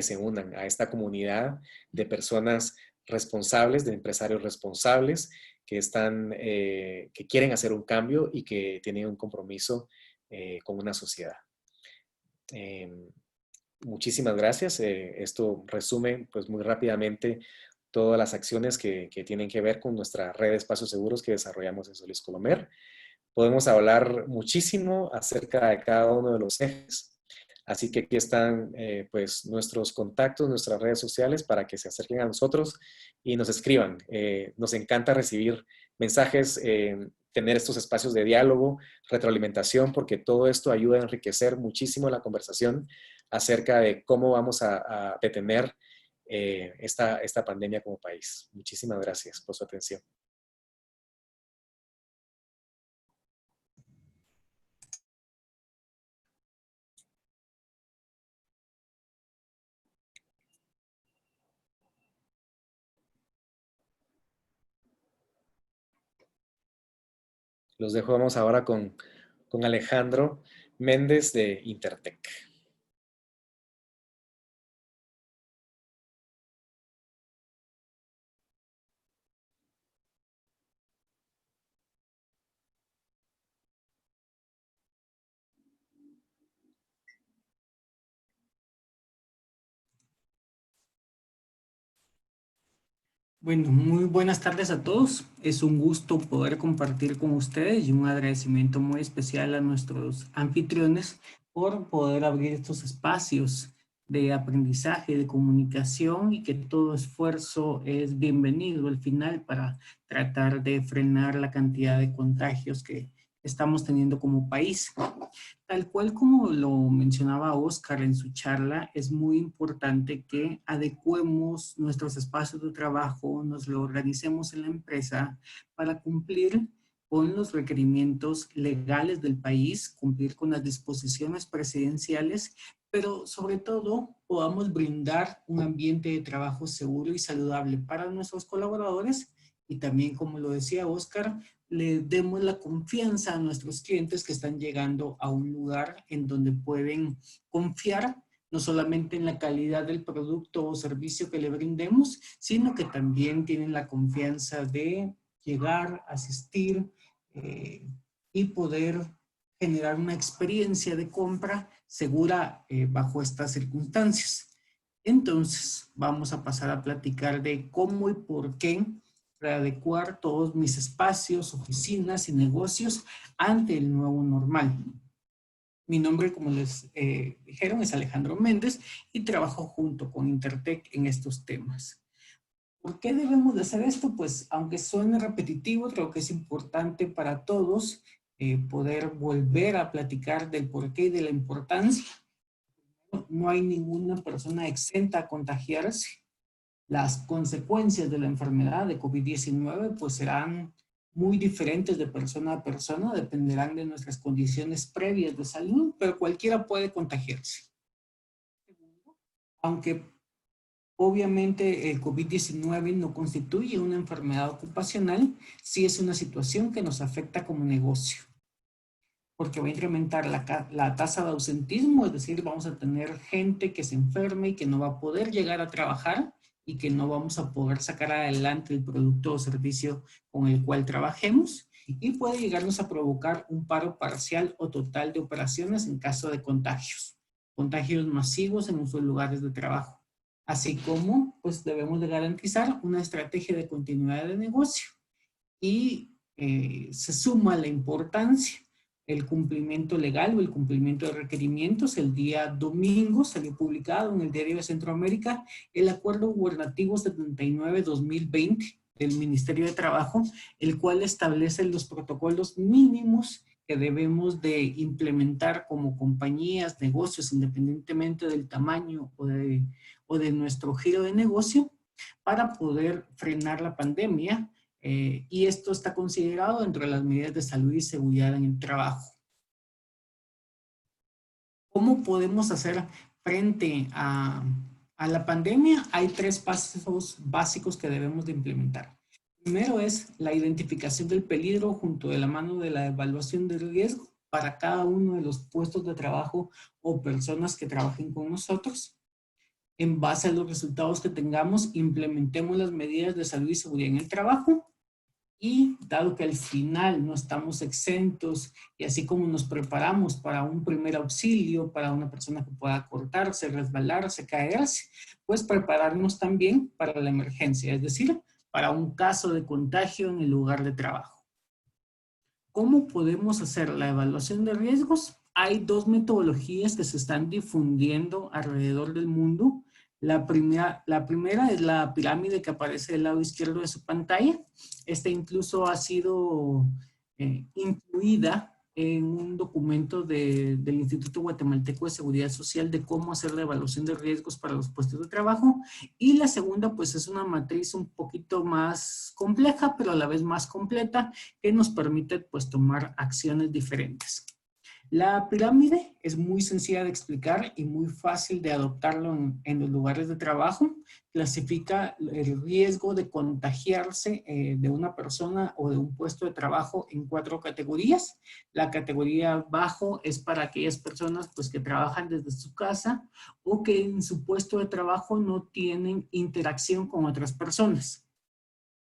se unan a esta comunidad de personas responsables, de empresarios responsables que quieren hacer un cambio y que tienen un compromiso con una sociedad. Muchísimas gracias. Esto resume pues muy rápidamente todas las acciones que tienen que ver con nuestra red de espacios seguros que desarrollamos en Solís Colomer. Podemos hablar muchísimo acerca de cada uno de los ejes. Así que aquí están pues nuestros contactos, nuestras redes sociales para que se acerquen a nosotros y nos escriban. Nos encanta recibir mensajes, tener estos espacios de diálogo, retroalimentación, porque todo esto ayuda a enriquecer muchísimo la conversación acerca de cómo vamos a detener esta pandemia como país. Muchísimas gracias por su atención. Los dejamos ahora con Alejandro Méndez de Intertech. Bueno, muy buenas tardes a todos. Es un gusto poder compartir con ustedes y un agradecimiento muy especial a nuestros anfitriones por poder abrir estos espacios de aprendizaje, de comunicación y que todo esfuerzo es bienvenido al final para tratar de frenar la cantidad de contagios que estamos teniendo como país. Tal cual como lo mencionaba Oscar en su charla, es muy importante que adecuemos nuestros espacios de trabajo, nos lo organicemos en la empresa para cumplir con los requerimientos legales del país, cumplir con las disposiciones presidenciales, pero sobre todo podamos brindar un ambiente de trabajo seguro y saludable para nuestros colaboradores y también, como lo decía Oscar, le demos la confianza a nuestros clientes que están llegando a un lugar en donde pueden confiar no solamente en la calidad del producto o servicio que le brindemos, sino que también tienen la confianza de llegar, asistir y poder generar una experiencia de compra segura bajo estas circunstancias. Entonces, vamos a pasar a platicar de cómo y por qué readecuar todos mis espacios, oficinas y negocios ante el nuevo normal. Mi nombre, como les dijeron, es Alejandro Méndez y trabajo junto con Intertech en estos temas. ¿Por qué debemos de hacer esto? Pues aunque suene repetitivo, creo que es importante para todos poder volver a platicar del porqué y de la importancia. No hay ninguna persona exenta a contagiarse. Las consecuencias de la enfermedad de COVID-19 pues serán muy diferentes de persona a persona, dependerán de nuestras condiciones previas de salud, pero cualquiera puede contagiarse. Aunque obviamente el COVID-19 no constituye una enfermedad ocupacional, sí es una situación que nos afecta como negocio, porque va a incrementar la tasa de ausentismo, es decir, vamos a tener gente que se enferme y que no va a poder llegar a trabajar y que no vamos a poder sacar adelante el producto o servicio con el cual trabajemos, y puede llegarnos a provocar un paro parcial o total de operaciones en caso de contagios masivos en nuestros lugares de trabajo. Así como, pues, debemos de garantizar una estrategia de continuidad de negocio. Y se suma la importancia, el cumplimiento legal o el cumplimiento de requerimientos. El día domingo salió publicado en el Diario de Centroamérica el Acuerdo Gubernativo 79-2020 del Ministerio de Trabajo, el cual establece los protocolos mínimos que debemos de implementar como compañías, negocios, independientemente del tamaño o de nuestro giro de negocio, para poder frenar la pandemia, y esto está considerado dentro de las medidas de salud y seguridad en el trabajo. ¿Cómo podemos hacer frente a la pandemia? Hay 3 pasos básicos que debemos de implementar. Primero es la identificación del peligro junto de la mano de la evaluación de riesgo para cada uno de los puestos de trabajo o personas que trabajen con nosotros. En base a los resultados que tengamos, implementemos las medidas de salud y seguridad en el trabajo. Y dado que al final no estamos exentos, y así como nos preparamos para un primer auxilio, para una persona que pueda cortarse, resbalarse, caerse, pues prepararnos también para la emergencia, es decir, para un caso de contagio en el lugar de trabajo. ¿Cómo podemos hacer la evaluación de riesgos? Hay 2 metodologías que se están difundiendo alrededor del mundo. La primera es la pirámide que aparece del lado izquierdo de su pantalla. Esta incluso ha sido incluida en un documento del Instituto Guatemalteco de Seguridad Social de cómo hacer la evaluación de riesgos para los puestos de trabajo. Y la segunda, pues, es una matriz un poquito más compleja, pero a la vez más completa, que nos permite, pues, tomar acciones diferentes. La pirámide es muy sencilla de explicar y muy fácil de adoptarlo en los lugares de trabajo. Clasifica el riesgo de contagiarse de una persona o de un puesto de trabajo en 4 categorías. La categoría bajo es para aquellas personas, pues, que trabajan desde su casa o que en su puesto de trabajo no tienen interacción con otras personas.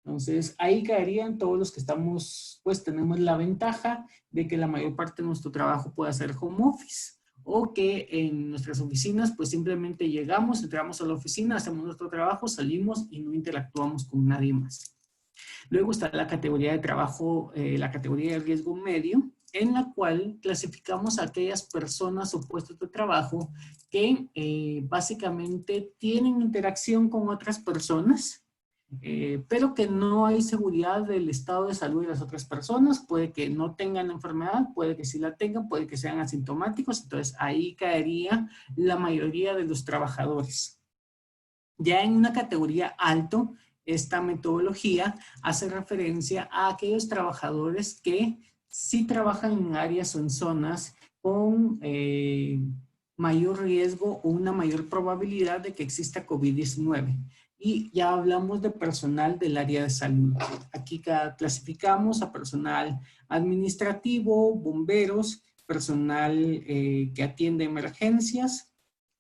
Entonces, ahí caerían todos los que estamos, pues tenemos la ventaja de que la mayor parte de nuestro trabajo puede ser home office, o que en nuestras oficinas, pues simplemente llegamos, entramos a la oficina, hacemos nuestro trabajo, salimos y no interactuamos con nadie más. Luego está la categoría de trabajo, la categoría de riesgo medio, en la cual clasificamos a aquellas personas o puestos de trabajo que básicamente tienen interacción con otras personas, pero que no hay seguridad del estado de salud de las otras personas. Puede que no tengan la enfermedad, puede que sí la tengan, puede que sean asintomáticos. Entonces ahí caería la mayoría de los trabajadores. Ya en una categoría alto, esta metodología hace referencia a aquellos trabajadores que sí trabajan en áreas o en zonas con mayor riesgo o una mayor probabilidad de que exista COVID-19. Y ya hablamos de personal del área de salud. Aquí clasificamos a personal administrativo, bomberos, personal que atiende emergencias,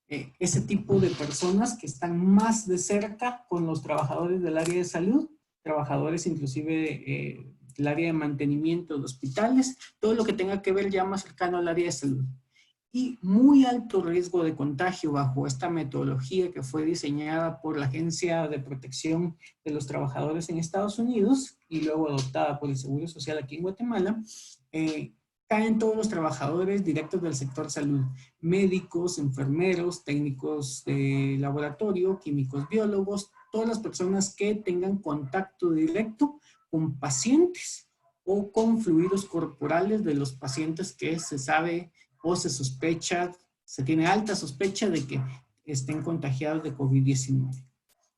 ese tipo de personas que están más de cerca con los trabajadores del área de salud, trabajadores inclusive del área de mantenimiento de hospitales, todo lo que tenga que ver ya más cercano al área de salud. y muy alto riesgo de contagio bajo esta metodología que fue diseñada por la Agencia de Protección de los Trabajadores en Estados Unidos y luego adoptada por el Seguro Social aquí en Guatemala, caen todos los trabajadores directos del sector salud, médicos, enfermeros, técnicos de laboratorio, químicos, biólogos, todas las personas que tengan contacto directo con pacientes o con fluidos corporales de los pacientes que se sabe o se sospecha, se tiene alta sospecha de que estén contagiados de COVID-19.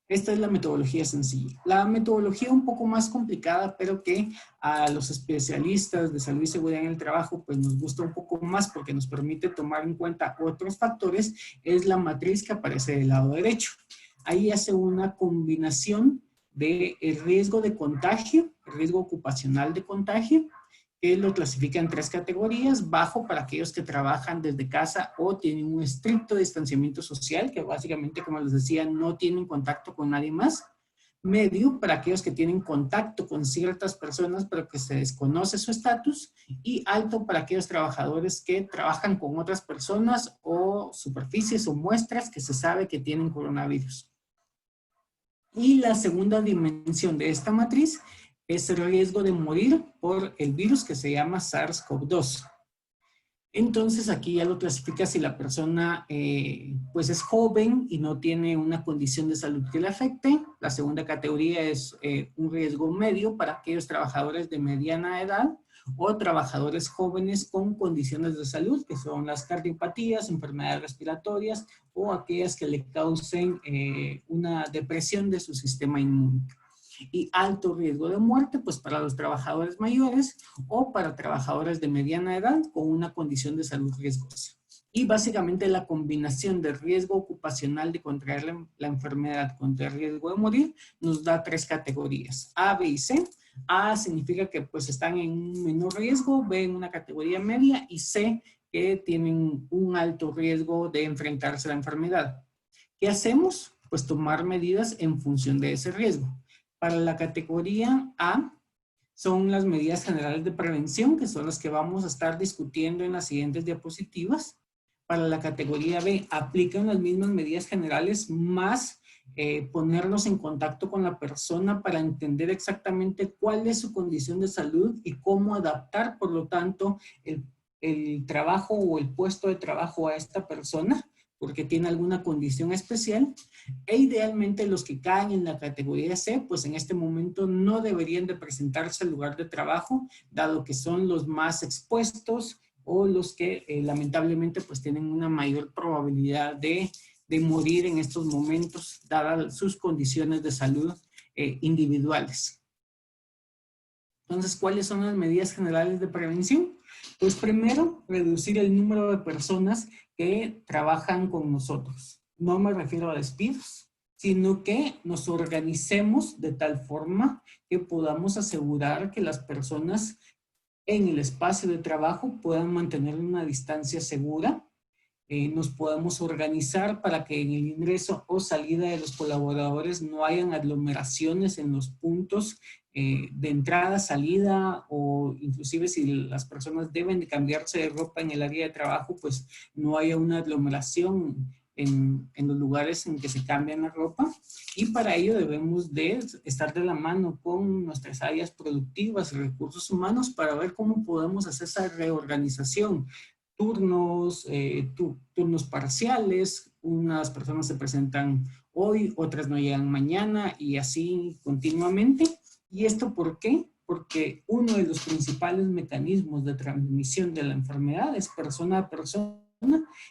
Esta es la metodología sencilla. La metodología un poco más complicada, pero que a los especialistas de salud y seguridad en el trabajo pues nos gusta un poco más porque nos permite tomar en cuenta otros factores, es la matriz que aparece del lado derecho. Ahí hace una combinación del riesgo de contagio, el riesgo ocupacional de contagio, que lo clasifica en 3 categorías: bajo para aquellos que trabajan desde casa o tienen un estricto distanciamiento social, que básicamente, como les decía, no tienen contacto con nadie más; medio para aquellos que tienen contacto con ciertas personas pero que se desconoce su estatus; y alto para aquellos trabajadores que trabajan con otras personas o superficies o muestras que se sabe que tienen coronavirus. Y la segunda dimensión de esta matriz es el riesgo de morir por el virus que se llama SARS-CoV-2. Entonces aquí ya lo clasifica si la persona pues es joven y no tiene una condición de salud que le afecte. La segunda categoría es un riesgo medio para aquellos trabajadores de mediana edad o trabajadores jóvenes con condiciones de salud, que son las cardiopatías, enfermedades respiratorias o aquellas que le causen una depresión de su sistema inmune. Y alto riesgo de muerte, pues para los trabajadores mayores o para trabajadores de mediana edad con una condición de salud riesgosa. Y básicamente la combinación del riesgo ocupacional de contraer la enfermedad contra el riesgo de morir nos da 3 categorías, A, B y C. A significa que pues están en un menor riesgo, B en una categoría media y C que tienen un alto riesgo de enfrentarse a la enfermedad. ¿Qué hacemos? Pues tomar medidas en función de ese riesgo. Para la categoría A son las medidas generales de prevención, que son las que vamos a estar discutiendo en las siguientes diapositivas. Para la categoría B aplican las mismas medidas generales más ponernos en contacto con la persona para entender exactamente cuál es su condición de salud y cómo adaptar, por lo tanto, el trabajo o el puesto de trabajo a esta persona, porque tiene alguna condición especial, e idealmente los que caen en la categoría C, pues en este momento no deberían de presentarse al lugar de trabajo, dado que son los más expuestos o los que lamentablemente pues tienen una mayor probabilidad de morir en estos momentos, dadas sus condiciones de salud individuales. Entonces, ¿cuáles son las medidas generales de prevención? Pues primero, reducir el número de personas que trabajan con nosotros. No me refiero a despidos, sino que nos organicemos de tal forma que podamos asegurar que las personas en el espacio de trabajo puedan mantener una distancia segura. Nos podemos organizar para que en el ingreso o salida de los colaboradores no hayan aglomeraciones en los puntos de entrada, salida, o inclusive si las personas deben de cambiarse de ropa en el área de trabajo, pues no haya una aglomeración en los lugares en que se cambian la ropa. Y para ello debemos de estar de la mano con nuestras áreas productivas y recursos humanos para ver cómo podemos hacer esa reorganización. Turnos, turnos parciales, unas personas se presentan hoy, otras no llegan mañana y así continuamente. ¿Y esto por qué? Porque uno de los principales mecanismos de transmisión de la enfermedad es persona a persona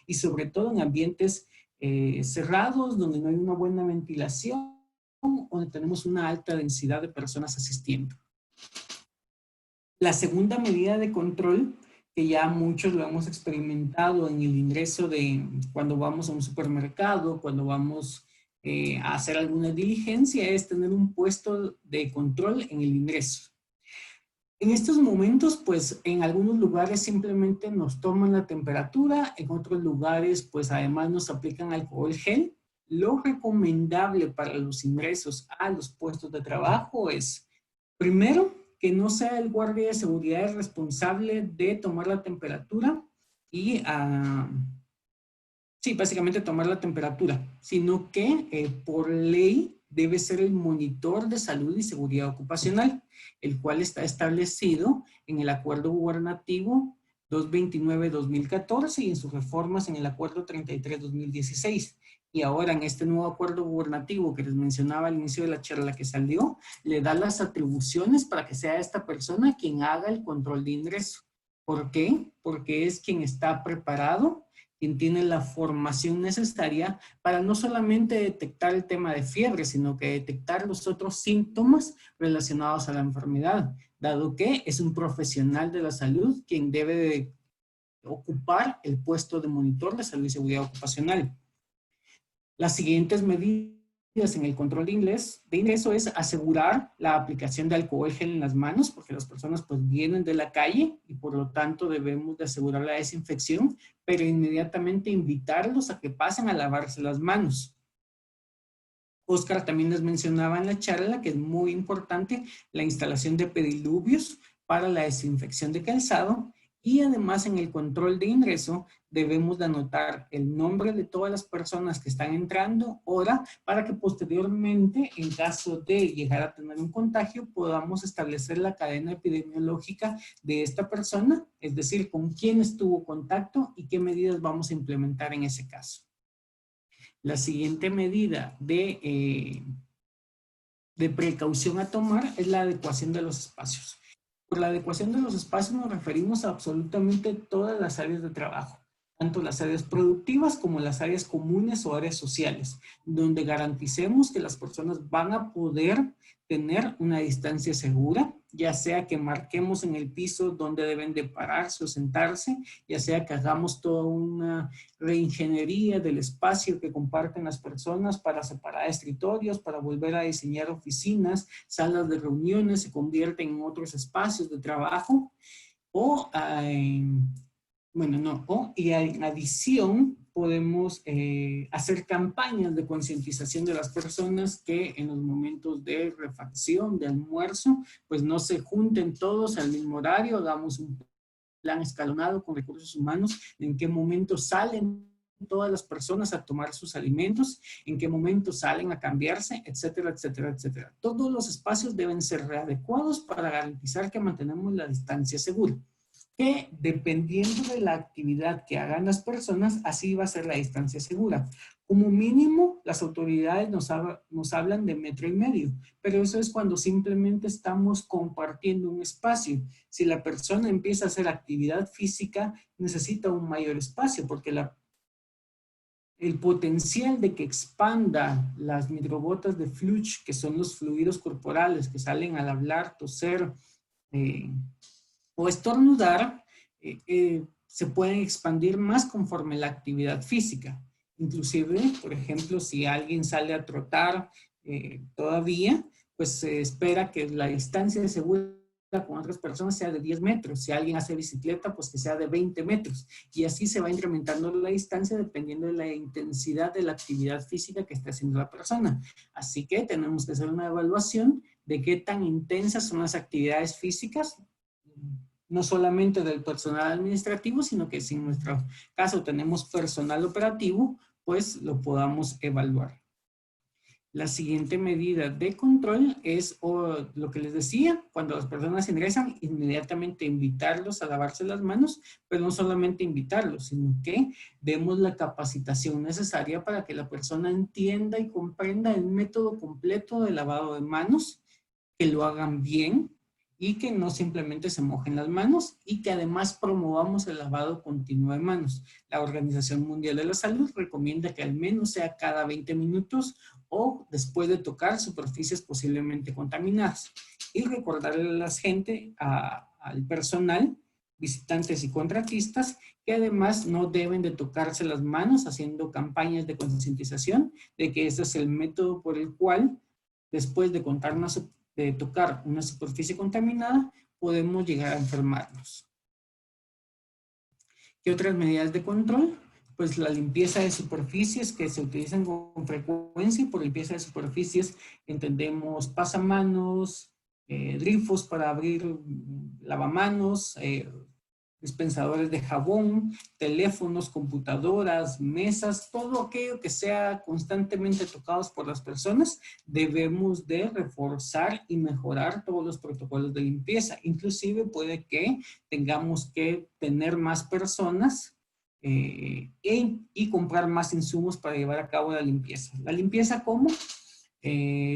y sobre todo en ambientes cerrados, donde no hay una buena ventilación, donde tenemos una alta densidad de personas asistiendo. La segunda medida de control, que ya muchos lo hemos experimentado en el ingreso de cuando vamos a un supermercado, cuando vamos a hacer alguna diligencia, es tener un puesto de control en el ingreso. En estos momentos, pues en algunos lugares simplemente nos toman la temperatura, en otros lugares pues además nos aplican alcohol gel. Lo recomendable para los ingresos a los puestos de trabajo es, primero, que no sea el guardia de seguridad el responsable de tomar la temperatura, y sí, básicamente tomar la temperatura, sino que por ley debe ser el monitor de salud y seguridad ocupacional, el cual está establecido en el Acuerdo Gubernativo 229-2014 y en sus reformas en el Acuerdo 33-2016. Y ahora en este nuevo acuerdo gubernativo que les mencionaba al inicio de la charla que salió, le da las atribuciones para que sea esta persona quien haga el control de ingreso. ¿Por qué? Porque es quien está preparado, quien tiene la formación necesaria para no solamente detectar el tema de fiebre, sino que detectar los otros síntomas relacionados a la enfermedad, dado que es un profesional de la salud quien debe de ocupar el puesto de monitor de salud y seguridad ocupacional. Las siguientes medidas en el control de ingreso es asegurar la aplicación de alcohol gel en las manos, porque las personas pues vienen de la calle y por lo tanto debemos de asegurar la desinfección, pero inmediatamente invitarlos a que pasen a lavarse las manos. Óscar también les mencionaba en la charla que es muy importante la instalación de pediluvios para la desinfección de calzado. Y además en el control de ingreso debemos de anotar el nombre de todas las personas que están entrando, hora, para que posteriormente, en caso de llegar a tener un contagio, podamos establecer la cadena epidemiológica de esta persona, es decir, con quién estuvo contacto y qué medidas vamos a implementar en ese caso. La siguiente medida de precaución a tomar es la adecuación de los espacios. Por la adecuación de los espacios nos referimos a absolutamente todas las áreas de trabajo, tanto las áreas productivas como las áreas comunes o áreas sociales, donde garanticemos que las personas van a poder tener una distancia segura, ya sea que marquemos en el piso donde deben de pararse o sentarse, ya sea que hagamos toda una reingeniería del espacio que comparten las personas para separar escritorios, para volver a diseñar oficinas, salas de reuniones, se convierten en otros espacios de trabajo, y en adición podemos hacer campañas de concientización de las personas que en los momentos de refacción, de almuerzo, pues no se junten todos al mismo horario, hagamos un plan escalonado con recursos humanos, en qué momento salen todas las personas a tomar sus alimentos, en qué momento salen a cambiarse, etcétera, etcétera, etcétera. Todos los espacios deben ser readecuados para garantizar que mantenemos la distancia segura, que dependiendo de la actividad que hagan las personas, así va a ser la distancia segura. Como mínimo, las autoridades nos hablan de 1,5 metros, pero eso es cuando simplemente estamos compartiendo un espacio. Si la persona empieza a hacer actividad física, necesita un mayor espacio, porque el potencial de que expanda las microgotas de Fluch, que son los fluidos corporales que salen al hablar, toser, o estornudar, se pueden expandir más conforme la actividad física. Inclusive, por ejemplo, si alguien sale a trotar todavía, pues se espera que la distancia segura con otras personas sea de 10 metros. Si alguien hace bicicleta, pues que sea de 20 metros. Y así se va incrementando la distancia dependiendo de la intensidad de la actividad física que esté haciendo la persona. Así que tenemos que hacer una evaluación de qué tan intensas son las actividades físicas, no solamente del personal administrativo, sino que si en nuestro caso tenemos personal operativo, pues lo podamos evaluar. La siguiente medida de control es lo que les decía, cuando las personas ingresan, inmediatamente invitarlos a lavarse las manos, pero no solamente invitarlos, sino que demos la capacitación necesaria para que la persona entienda y comprenda el método completo de lavado de manos, que lo hagan bien, y que no simplemente se mojen las manos y que además promovamos el lavado continuo de manos. La Organización Mundial de la Salud recomienda que al menos sea cada 20 minutos o después de tocar superficies posiblemente contaminadas. Y recordarle a la gente, al personal, visitantes y contratistas, que además no deben de tocarse las manos, haciendo campañas de concientización de que ese es el método por el cual, después de tocar una superficie contaminada, podemos llegar a enfermarnos. ¿Qué otras medidas de control? Pues la limpieza de superficies que se utilizan con frecuencia, y por limpieza de superficies entendemos pasamanos, grifos para abrir lavamanos, dispensadores de jabón, teléfonos, computadoras, mesas, todo aquello que sea constantemente tocados por las personas, debemos de reforzar y mejorar todos los protocolos de limpieza. Inclusive puede que tengamos que tener más personas y comprar más insumos para llevar a cabo la limpieza. ¿La limpieza cómo?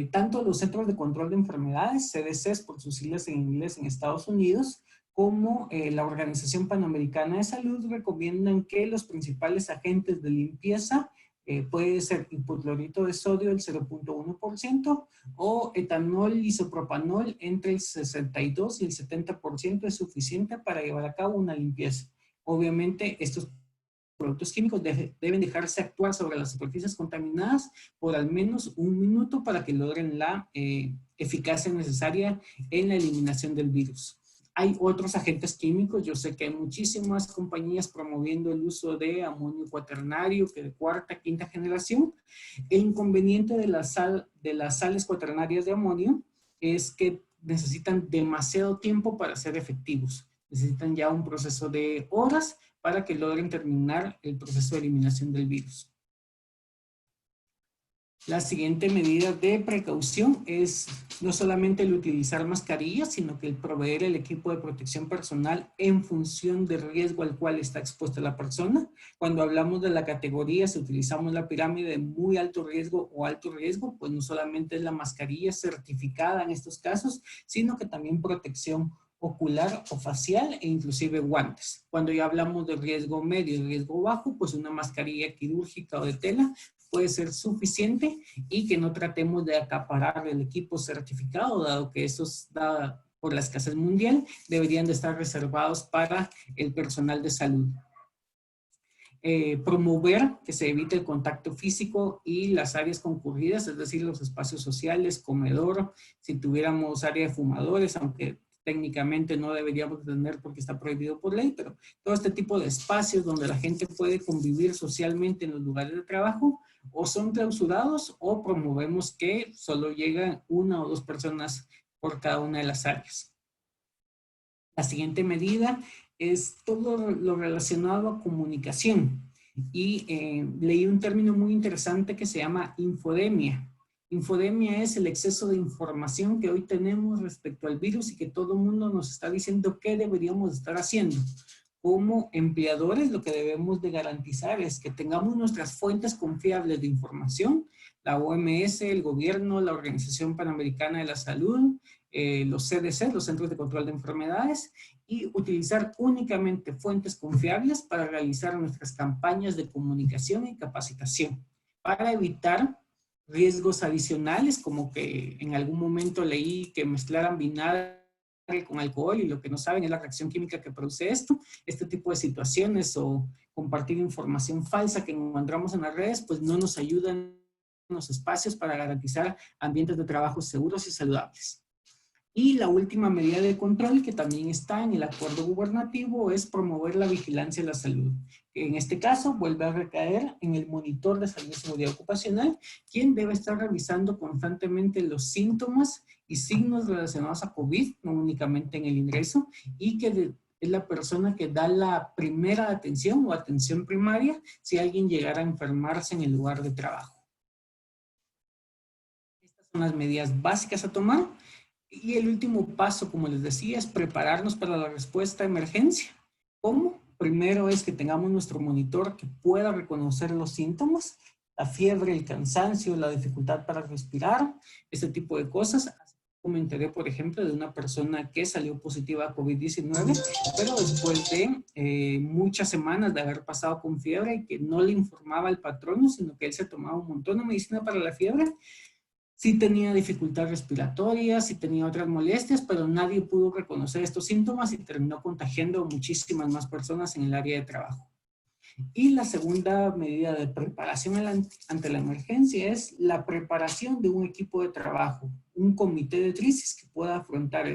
Tanto los Centros de Control de Enfermedades, CDCs por sus siglas en inglés en Estados Unidos, como la Organización Panamericana de Salud recomiendan que los principales agentes de limpieza puede ser hipoclorito de sodio del 0.1% o etanol isopropanol entre el 62 y el 70% es suficiente para llevar a cabo una limpieza. Obviamente estos productos químicos deben dejarse actuar sobre las superficies contaminadas por al menos 1 minuto para que logren la eficacia necesaria en la eliminación del virus. Hay otros agentes químicos, yo sé que hay muchísimas compañías promoviendo el uso de amonio cuaternario, que de 4ª, 5ª generación. El inconveniente de las sales cuaternarias de amonio es que necesitan demasiado tiempo para ser efectivos. Necesitan ya un proceso de horas para que logren terminar el proceso de eliminación del virus. La siguiente medida de precaución es no solamente el utilizar mascarillas, sino que el proveer el equipo de protección personal en función del riesgo al cual está expuesta la persona. Cuando hablamos de la categoría, si utilizamos la pirámide de muy alto riesgo o alto riesgo, pues no solamente es la mascarilla certificada en estos casos, sino que también protección ocular o facial e inclusive guantes. Cuando ya hablamos de riesgo medio y riesgo bajo, pues una mascarilla quirúrgica o de tela puede ser suficiente y que no tratemos de acaparar el equipo certificado, dado que estos, por la escasez mundial, deberían de estar reservados para el personal de salud. Promover que se evite el contacto físico y las áreas concurridas, es decir, los espacios sociales, comedor, si tuviéramos área de fumadores, aunque técnicamente no deberíamos tener porque está prohibido por ley, pero todo este tipo de espacios donde la gente puede convivir socialmente en los lugares de trabajo, o son clausurados o promovemos que solo llegan 1 o 2 personas por cada una de las áreas. La siguiente medida es todo lo relacionado a comunicación. Y leí un término muy interesante que se llama infodemia. Infodemia es el exceso de información que hoy tenemos respecto al virus y que todo el mundo nos está diciendo qué deberíamos estar haciendo. Como empleadores, lo que debemos de garantizar es que tengamos nuestras fuentes confiables de información, la OMS, el gobierno, la Organización Panamericana de la Salud, los CDC, los Centros de Control de Enfermedades, y utilizar únicamente fuentes confiables para realizar nuestras campañas de comunicación y capacitación, para evitar riesgos adicionales, como que en algún momento leí que mezclaran vinagre con alcohol y lo que no saben es la reacción química que produce esto. Este tipo de situaciones o compartir información falsa que encontramos en las redes, pues no nos ayudan en los espacios para garantizar ambientes de trabajo seguros y saludables. Y la última medida de control que también está en el acuerdo gubernativo es promover la vigilancia de la salud. En este caso vuelve a recaer en el monitor de salud y seguridad ocupacional, quien debe estar revisando constantemente los síntomas y signos relacionados a COVID, no únicamente en el ingreso, y que es la persona que da la primera atención o atención primaria si alguien llegara a enfermarse en el lugar de trabajo. Estas son las medidas básicas a tomar. Y el último paso, como les decía, es prepararnos para la respuesta a emergencia. ¿Cómo? Primero es que tengamos nuestro monitor que pueda reconocer los síntomas, la fiebre, el cansancio, la dificultad para respirar, este tipo de cosas. Me enteré, por ejemplo, de una persona que salió positiva a COVID-19, pero después de muchas semanas de haber pasado con fiebre y que no le informaba al patrono, sino que él se tomaba un montón de medicina para la fiebre. Sí tenía dificultad respiratoria, sí tenía otras molestias, pero nadie pudo reconocer estos síntomas y terminó contagiando a muchísimas más personas en el área de trabajo. Y la segunda medida de preparación ante la emergencia es la preparación de un equipo de trabajo, un comité de crisis que pueda afrontar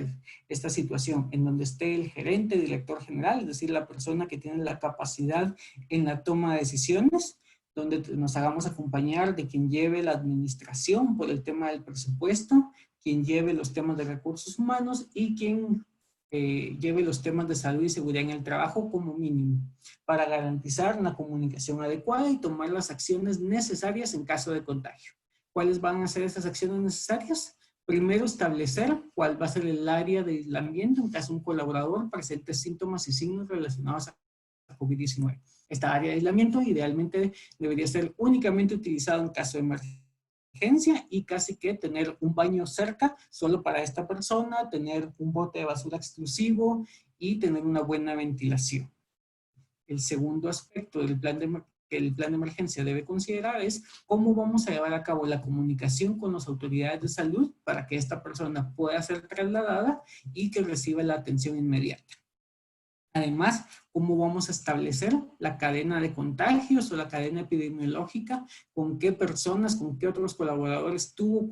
esta situación, en donde esté el gerente, director general, es decir, la persona que tiene la capacidad en la toma de decisiones, donde nos hagamos acompañar de quien lleve la administración por el tema del presupuesto, quien lleve los temas de recursos humanos y quien lleve los temas de salud y seguridad en el trabajo como mínimo, para garantizar una comunicación adecuada y tomar las acciones necesarias en caso de contagio. ¿Cuáles van a ser esas acciones necesarias? Primero, establecer cuál va a ser el área de aislamiento en caso un colaborador presente síntomas y signos relacionados a COVID-19. Esta área de aislamiento idealmente debería ser únicamente utilizada en caso de emergencia y casi que tener un baño cerca solo para esta persona, tener un bote de basura exclusivo y tener una buena ventilación. El segundo aspecto del plan que el plan de emergencia debe considerar es cómo vamos a llevar a cabo la comunicación con las autoridades de salud para que esta persona pueda ser trasladada y que reciba la atención inmediata. Además, cómo vamos a establecer la cadena de contagios o la cadena epidemiológica, con qué personas, con qué otros colaboradores tuvo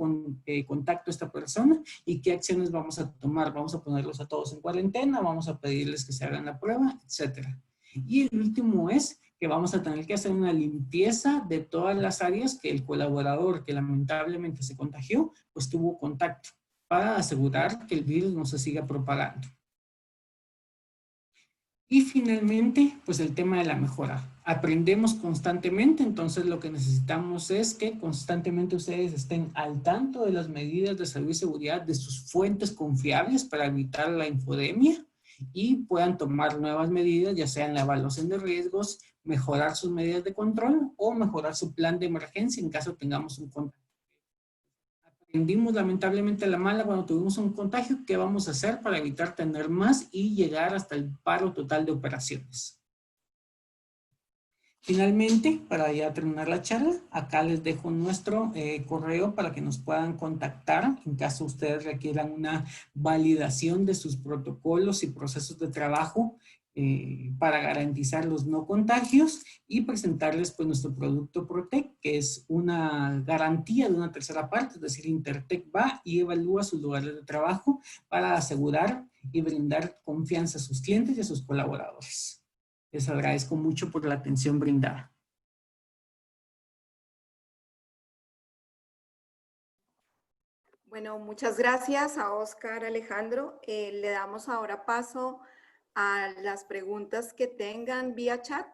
contacto esta persona y qué acciones vamos a tomar. Vamos a ponerlos a todos en cuarentena, vamos a pedirles que se hagan la prueba, etcétera. Y el último es que vamos a tener que hacer una limpieza de todas las áreas que el colaborador que lamentablemente se contagió, pues tuvo contacto, para asegurar que el virus no se siga propagando. Y finalmente, pues el tema de la mejora. Aprendemos constantemente, entonces lo que necesitamos es que constantemente ustedes estén al tanto de las medidas de salud y seguridad de sus fuentes confiables para evitar la infodemia y puedan tomar nuevas medidas, ya sea en la evaluación de riesgos, mejorar sus medidas de control o mejorar su plan de emergencia en caso tengamos un contagio. Aprendimos lamentablemente a la mala cuando tuvimos un contagio. ¿Qué vamos a hacer para evitar tener más y llegar hasta el paro total de operaciones? Finalmente, para ya terminar la charla, acá les dejo nuestro correo para que nos puedan contactar en caso ustedes requieran una validación de sus protocolos y procesos de trabajo para garantizar los no contagios y presentarles pues nuestro producto Protec, que es una garantía de una tercera parte, es decir, Intertech va y evalúa sus lugares de trabajo para asegurar y brindar confianza a sus clientes y a sus colaboradores. Les agradezco mucho por la atención brindada. Bueno, muchas gracias a Oscar Alejandro. Le damos ahora paso a las preguntas que tengan vía chat.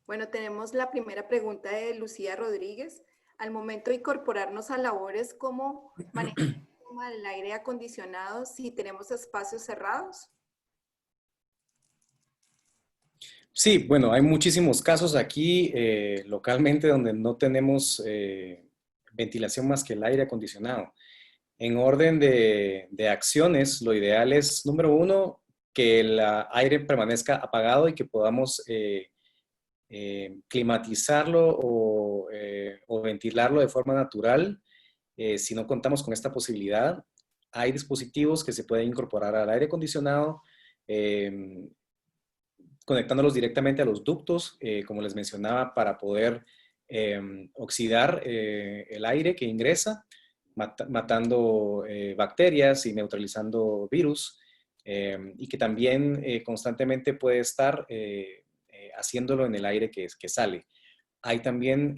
Bueno, tenemos la primera pregunta de Lucía Rodríguez. Al momento de incorporarnos a labores, ¿cómo manejamos el aire acondicionado si tenemos espacios cerrados? Sí, bueno, hay muchísimos casos aquí localmente donde no tenemos ventilación más que el aire acondicionado. En orden de acciones, lo ideal es, número uno, que el aire permanezca apagado y que podamos climatizarlo o ventilarlo de forma natural. Si no contamos con esta posibilidad, hay dispositivos que se pueden incorporar al aire acondicionado, conectándolos directamente a los ductos, como les mencionaba, para poder oxidar el aire que ingresa, matando bacterias y neutralizando virus, y que también constantemente puede estar haciéndolo en el aire que sale. Hay también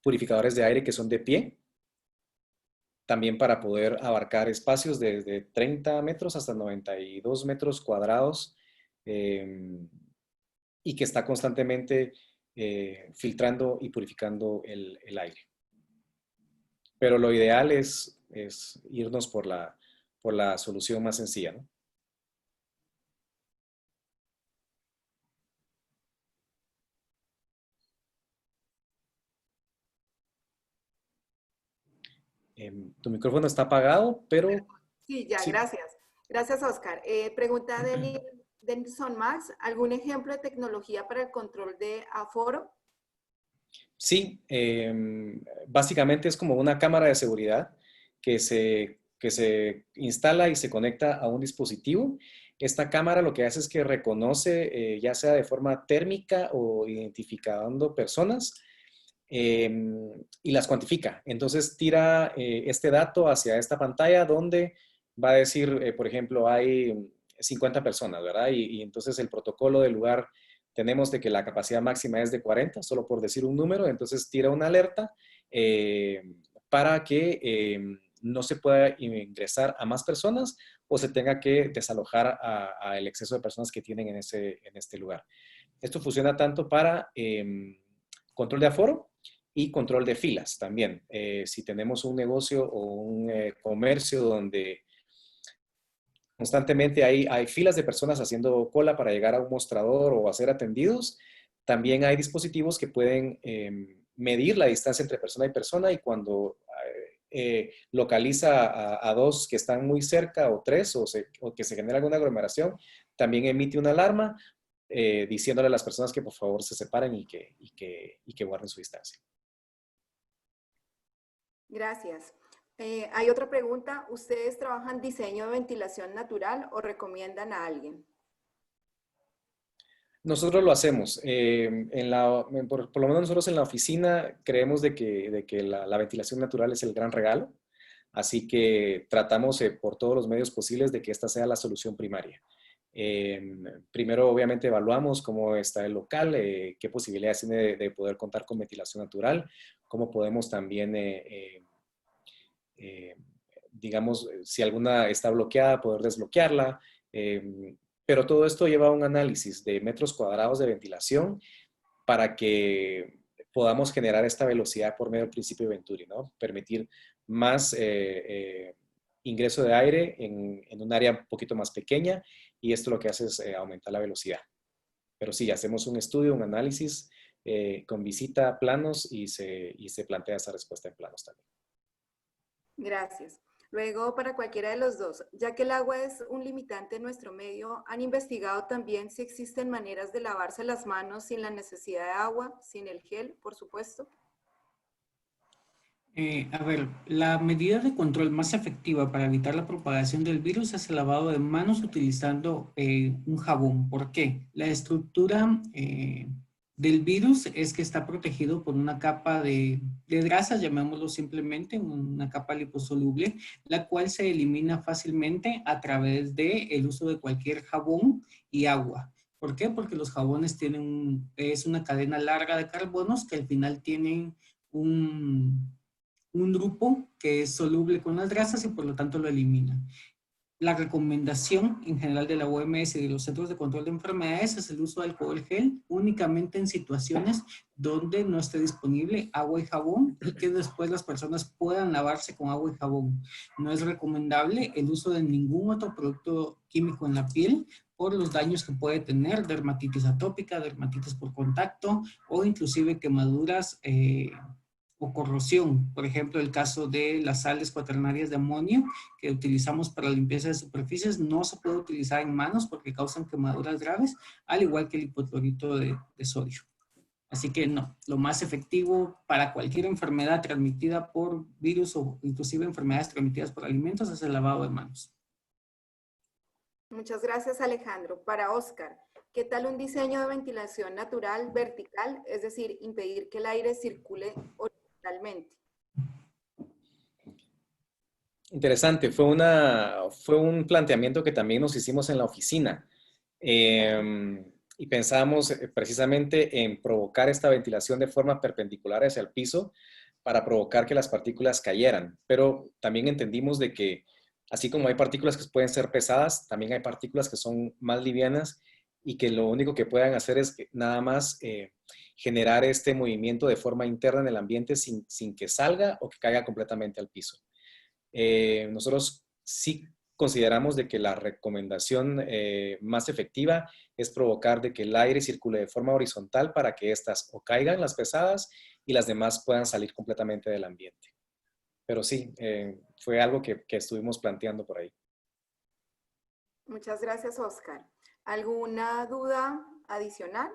purificadores de aire que son de pie, también para poder abarcar espacios desde 30 metros hasta 92 metros cuadrados, y que está constantemente filtrando y purificando el aire. Pero lo ideal es irnos por la solución más sencilla, ¿no? Tu micrófono está apagado, pero... Sí, ya, Sí. gracias. Gracias, Oscar. Pregunta de Denison Max, ¿algún ejemplo de tecnología para el control de aforo? Sí, básicamente es como una cámara de seguridad que se instala y se conecta a un dispositivo. Esta cámara lo que hace es que reconoce, ya sea de forma térmica o identificando personas, y las cuantifica. Entonces tira este dato hacia esta pantalla donde va a decir, por ejemplo, hay 50 personas, ¿verdad? Y entonces el protocolo del lugar tenemos de que la capacidad máxima es de 40, solo por decir un número, entonces tira una alerta para que no se pueda ingresar a más personas o se tenga que desalojar a el exceso de personas que tienen en este lugar. Esto funciona tanto para control de aforo y control de filas también. Si tenemos un negocio o un comercio donde constantemente hay filas de personas haciendo cola para llegar a un mostrador o a ser atendidos, también hay dispositivos que pueden medir la distancia entre persona y persona, y cuando localiza a dos que están muy cerca o tres o que se genera alguna aglomeración, también emite una alarma diciéndole a las personas que por favor se separen y que guarden su distancia. Gracias. Hay otra pregunta. ¿Ustedes trabajan diseño de ventilación natural o recomiendan a alguien? Nosotros lo hacemos. Por lo menos nosotros en la oficina creemos de que la ventilación natural es el gran regalo. Así que tratamos por todos los medios posibles de que esta sea la solución primaria. Primero, obviamente, evaluamos cómo está el local, qué posibilidades tiene de poder contar con ventilación natural, cómo podemos también, digamos, si alguna está bloqueada, poder desbloquearla. Pero todo esto lleva a un análisis de metros cuadrados de ventilación para que podamos generar esta velocidad por medio del principio de Venturi, ¿no? Permitir más ingreso de aire en un área un poquito más pequeña, y esto lo que hace es aumentar la velocidad. Pero sí, hacemos un estudio, un análisis con visita a planos y se plantea esa respuesta en planos también. Gracias. Luego, para cualquiera de los dos, ya que el agua es un limitante en nuestro medio, ¿han investigado también si existen maneras de lavarse las manos sin la necesidad de agua, sin el gel, por supuesto? A ver, la medida de control más efectiva para evitar la propagación del virus es el lavado de manos utilizando un jabón. ¿Por qué? La estructura del virus es que está protegido por una capa de grasas, llamémoslo simplemente, una capa liposoluble, la cual se elimina fácilmente a través del uso de cualquier jabón y agua. ¿Por qué? Porque los jabones es una cadena larga de carbonos que al final tienen un grupo que es soluble con las grasas y por lo tanto lo elimina. La recomendación en general de la OMS y de los Centros de Control de Enfermedades es el uso de alcohol gel únicamente en situaciones donde no esté disponible agua y jabón y que después las personas puedan lavarse con agua y jabón. No es recomendable el uso de ningún otro producto químico en la piel por los daños que puede tener, dermatitis atópica, dermatitis por contacto o inclusive quemaduras o corrosión. Por ejemplo, el caso de las sales cuaternarias de amonio que utilizamos para limpieza de superficies no se puede utilizar en manos porque causan quemaduras graves, al igual que el hipoclorito de sodio. Así que no, lo más efectivo para cualquier enfermedad transmitida por virus o inclusive enfermedades transmitidas por alimentos es el lavado de manos. Muchas gracias, Alejandro. Para Oscar, ¿qué tal un diseño de ventilación natural vertical? Es decir, impedir que el aire circule horizontalmente. Interesante, fue un planteamiento que también nos hicimos en la oficina. Y pensábamos precisamente en provocar esta ventilación de forma perpendicular hacia el piso para provocar que las partículas cayeran. Pero también entendimos de que así como hay partículas que pueden ser pesadas, también hay partículas que son más livianas y que lo único que puedan hacer es nada más generar este movimiento de forma interna en el ambiente sin que salga o que caiga completamente al piso. Nosotros sí consideramos de que la recomendación más efectiva es provocar de que el aire circule de forma horizontal para que estas o caigan las pesadas y las demás puedan salir completamente del ambiente. Pero sí, fue algo que estuvimos planteando por ahí. Muchas gracias, Oscar. ¿Alguna duda adicional?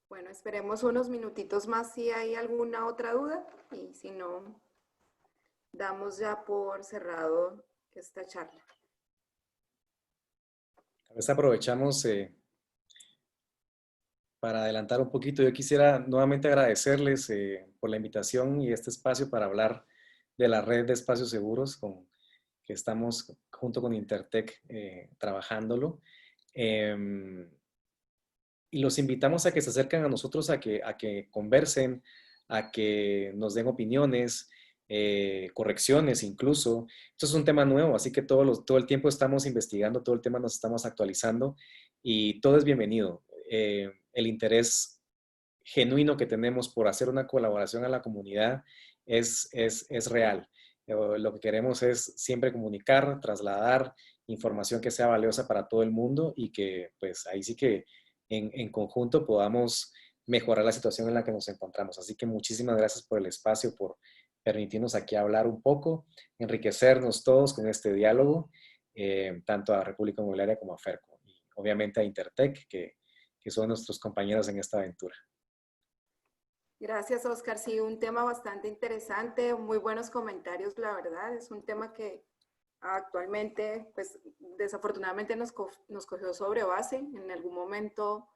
Bueno, esperemos unos minutitos más si hay alguna otra duda y si no, damos ya por cerrado esta charla. A veces aprovechamos para adelantar un poquito. Yo quisiera nuevamente agradecerles por la invitación y este espacio para hablar de la red de espacios seguros que estamos junto con Intertech trabajándolo. Y los invitamos a que se acerquen a nosotros, a que conversen, a que nos den opiniones, correcciones incluso. Esto es un tema nuevo, así que todo el tiempo estamos investigando, todo el tema nos estamos actualizando y todo es bienvenido. El interés genuino que tenemos por hacer una colaboración a la comunidad es real. Lo que queremos es siempre comunicar, trasladar información que sea valiosa para todo el mundo y que pues ahí sí que en conjunto podamos mejorar la situación en la que nos encontramos. Así que muchísimas gracias por el espacio, por permitirnos aquí hablar un poco, enriquecernos todos con este diálogo, tanto a República Inmobiliaria como a Ferco. Y obviamente a Intertech, que son nuestros compañeros en esta aventura. Gracias, Oscar. Sí, un tema bastante interesante, muy buenos comentarios, la verdad. Es un tema que actualmente, pues desafortunadamente nos cogió sobre base. En algún momento,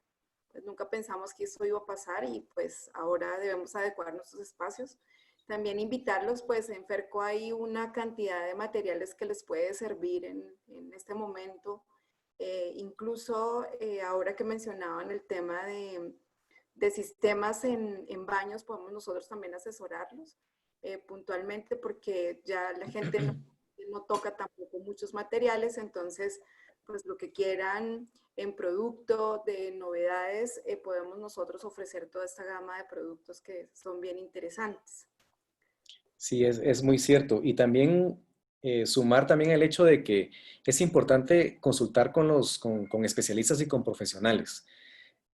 pues nunca pensamos que eso iba a pasar y pues ahora debemos adecuar nuestros espacios. También invitarlos, pues en Ferco hay una cantidad de materiales que les puede servir en este momento. Incluso ahora que mencionaban el tema de sistemas en baños, podemos nosotros también asesorarlos puntualmente porque ya la gente no toca tampoco muchos materiales, entonces pues lo que quieran en producto de novedades, podemos nosotros ofrecer toda esta gama de productos que son bien interesantes. Sí, es muy cierto. Y también sumar también el hecho de que es importante consultar con especialistas y con profesionales.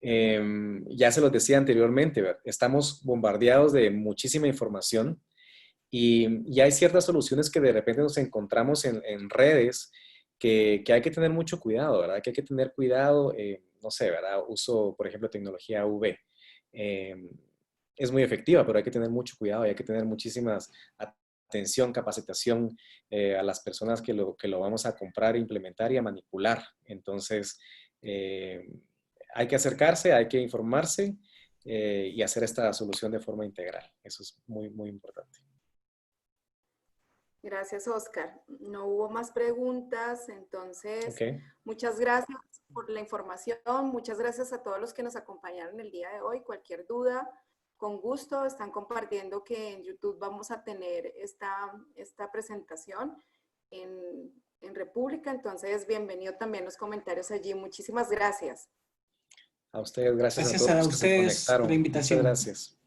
Ya se los decía anteriormente, ¿verdad? Estamos bombardeados de muchísima información y hay ciertas soluciones que de repente nos encontramos en redes que hay que tener mucho cuidado, ¿verdad? Que hay que tener cuidado, no sé, ¿verdad? Uso, por ejemplo, tecnología UV. Es muy efectiva, pero hay que tener mucho cuidado y hay que tener muchísimas atención, capacitación a las personas que lo vamos a comprar, implementar y a manipular. Entonces, hay que acercarse, hay que informarse y hacer esta solución de forma integral. Eso es muy, muy importante. Gracias, Oscar. No hubo más preguntas, entonces Okay. Muchas gracias por la información. Muchas gracias a todos los que nos acompañaron el día de hoy. Cualquier duda, con gusto, están compartiendo que en YouTube vamos a tener esta presentación en República, entonces bienvenido también los comentarios allí. Muchísimas gracias. A ustedes, gracias a Gracias todos a los que se ustedes conectaron. por la invitación. Muchas gracias.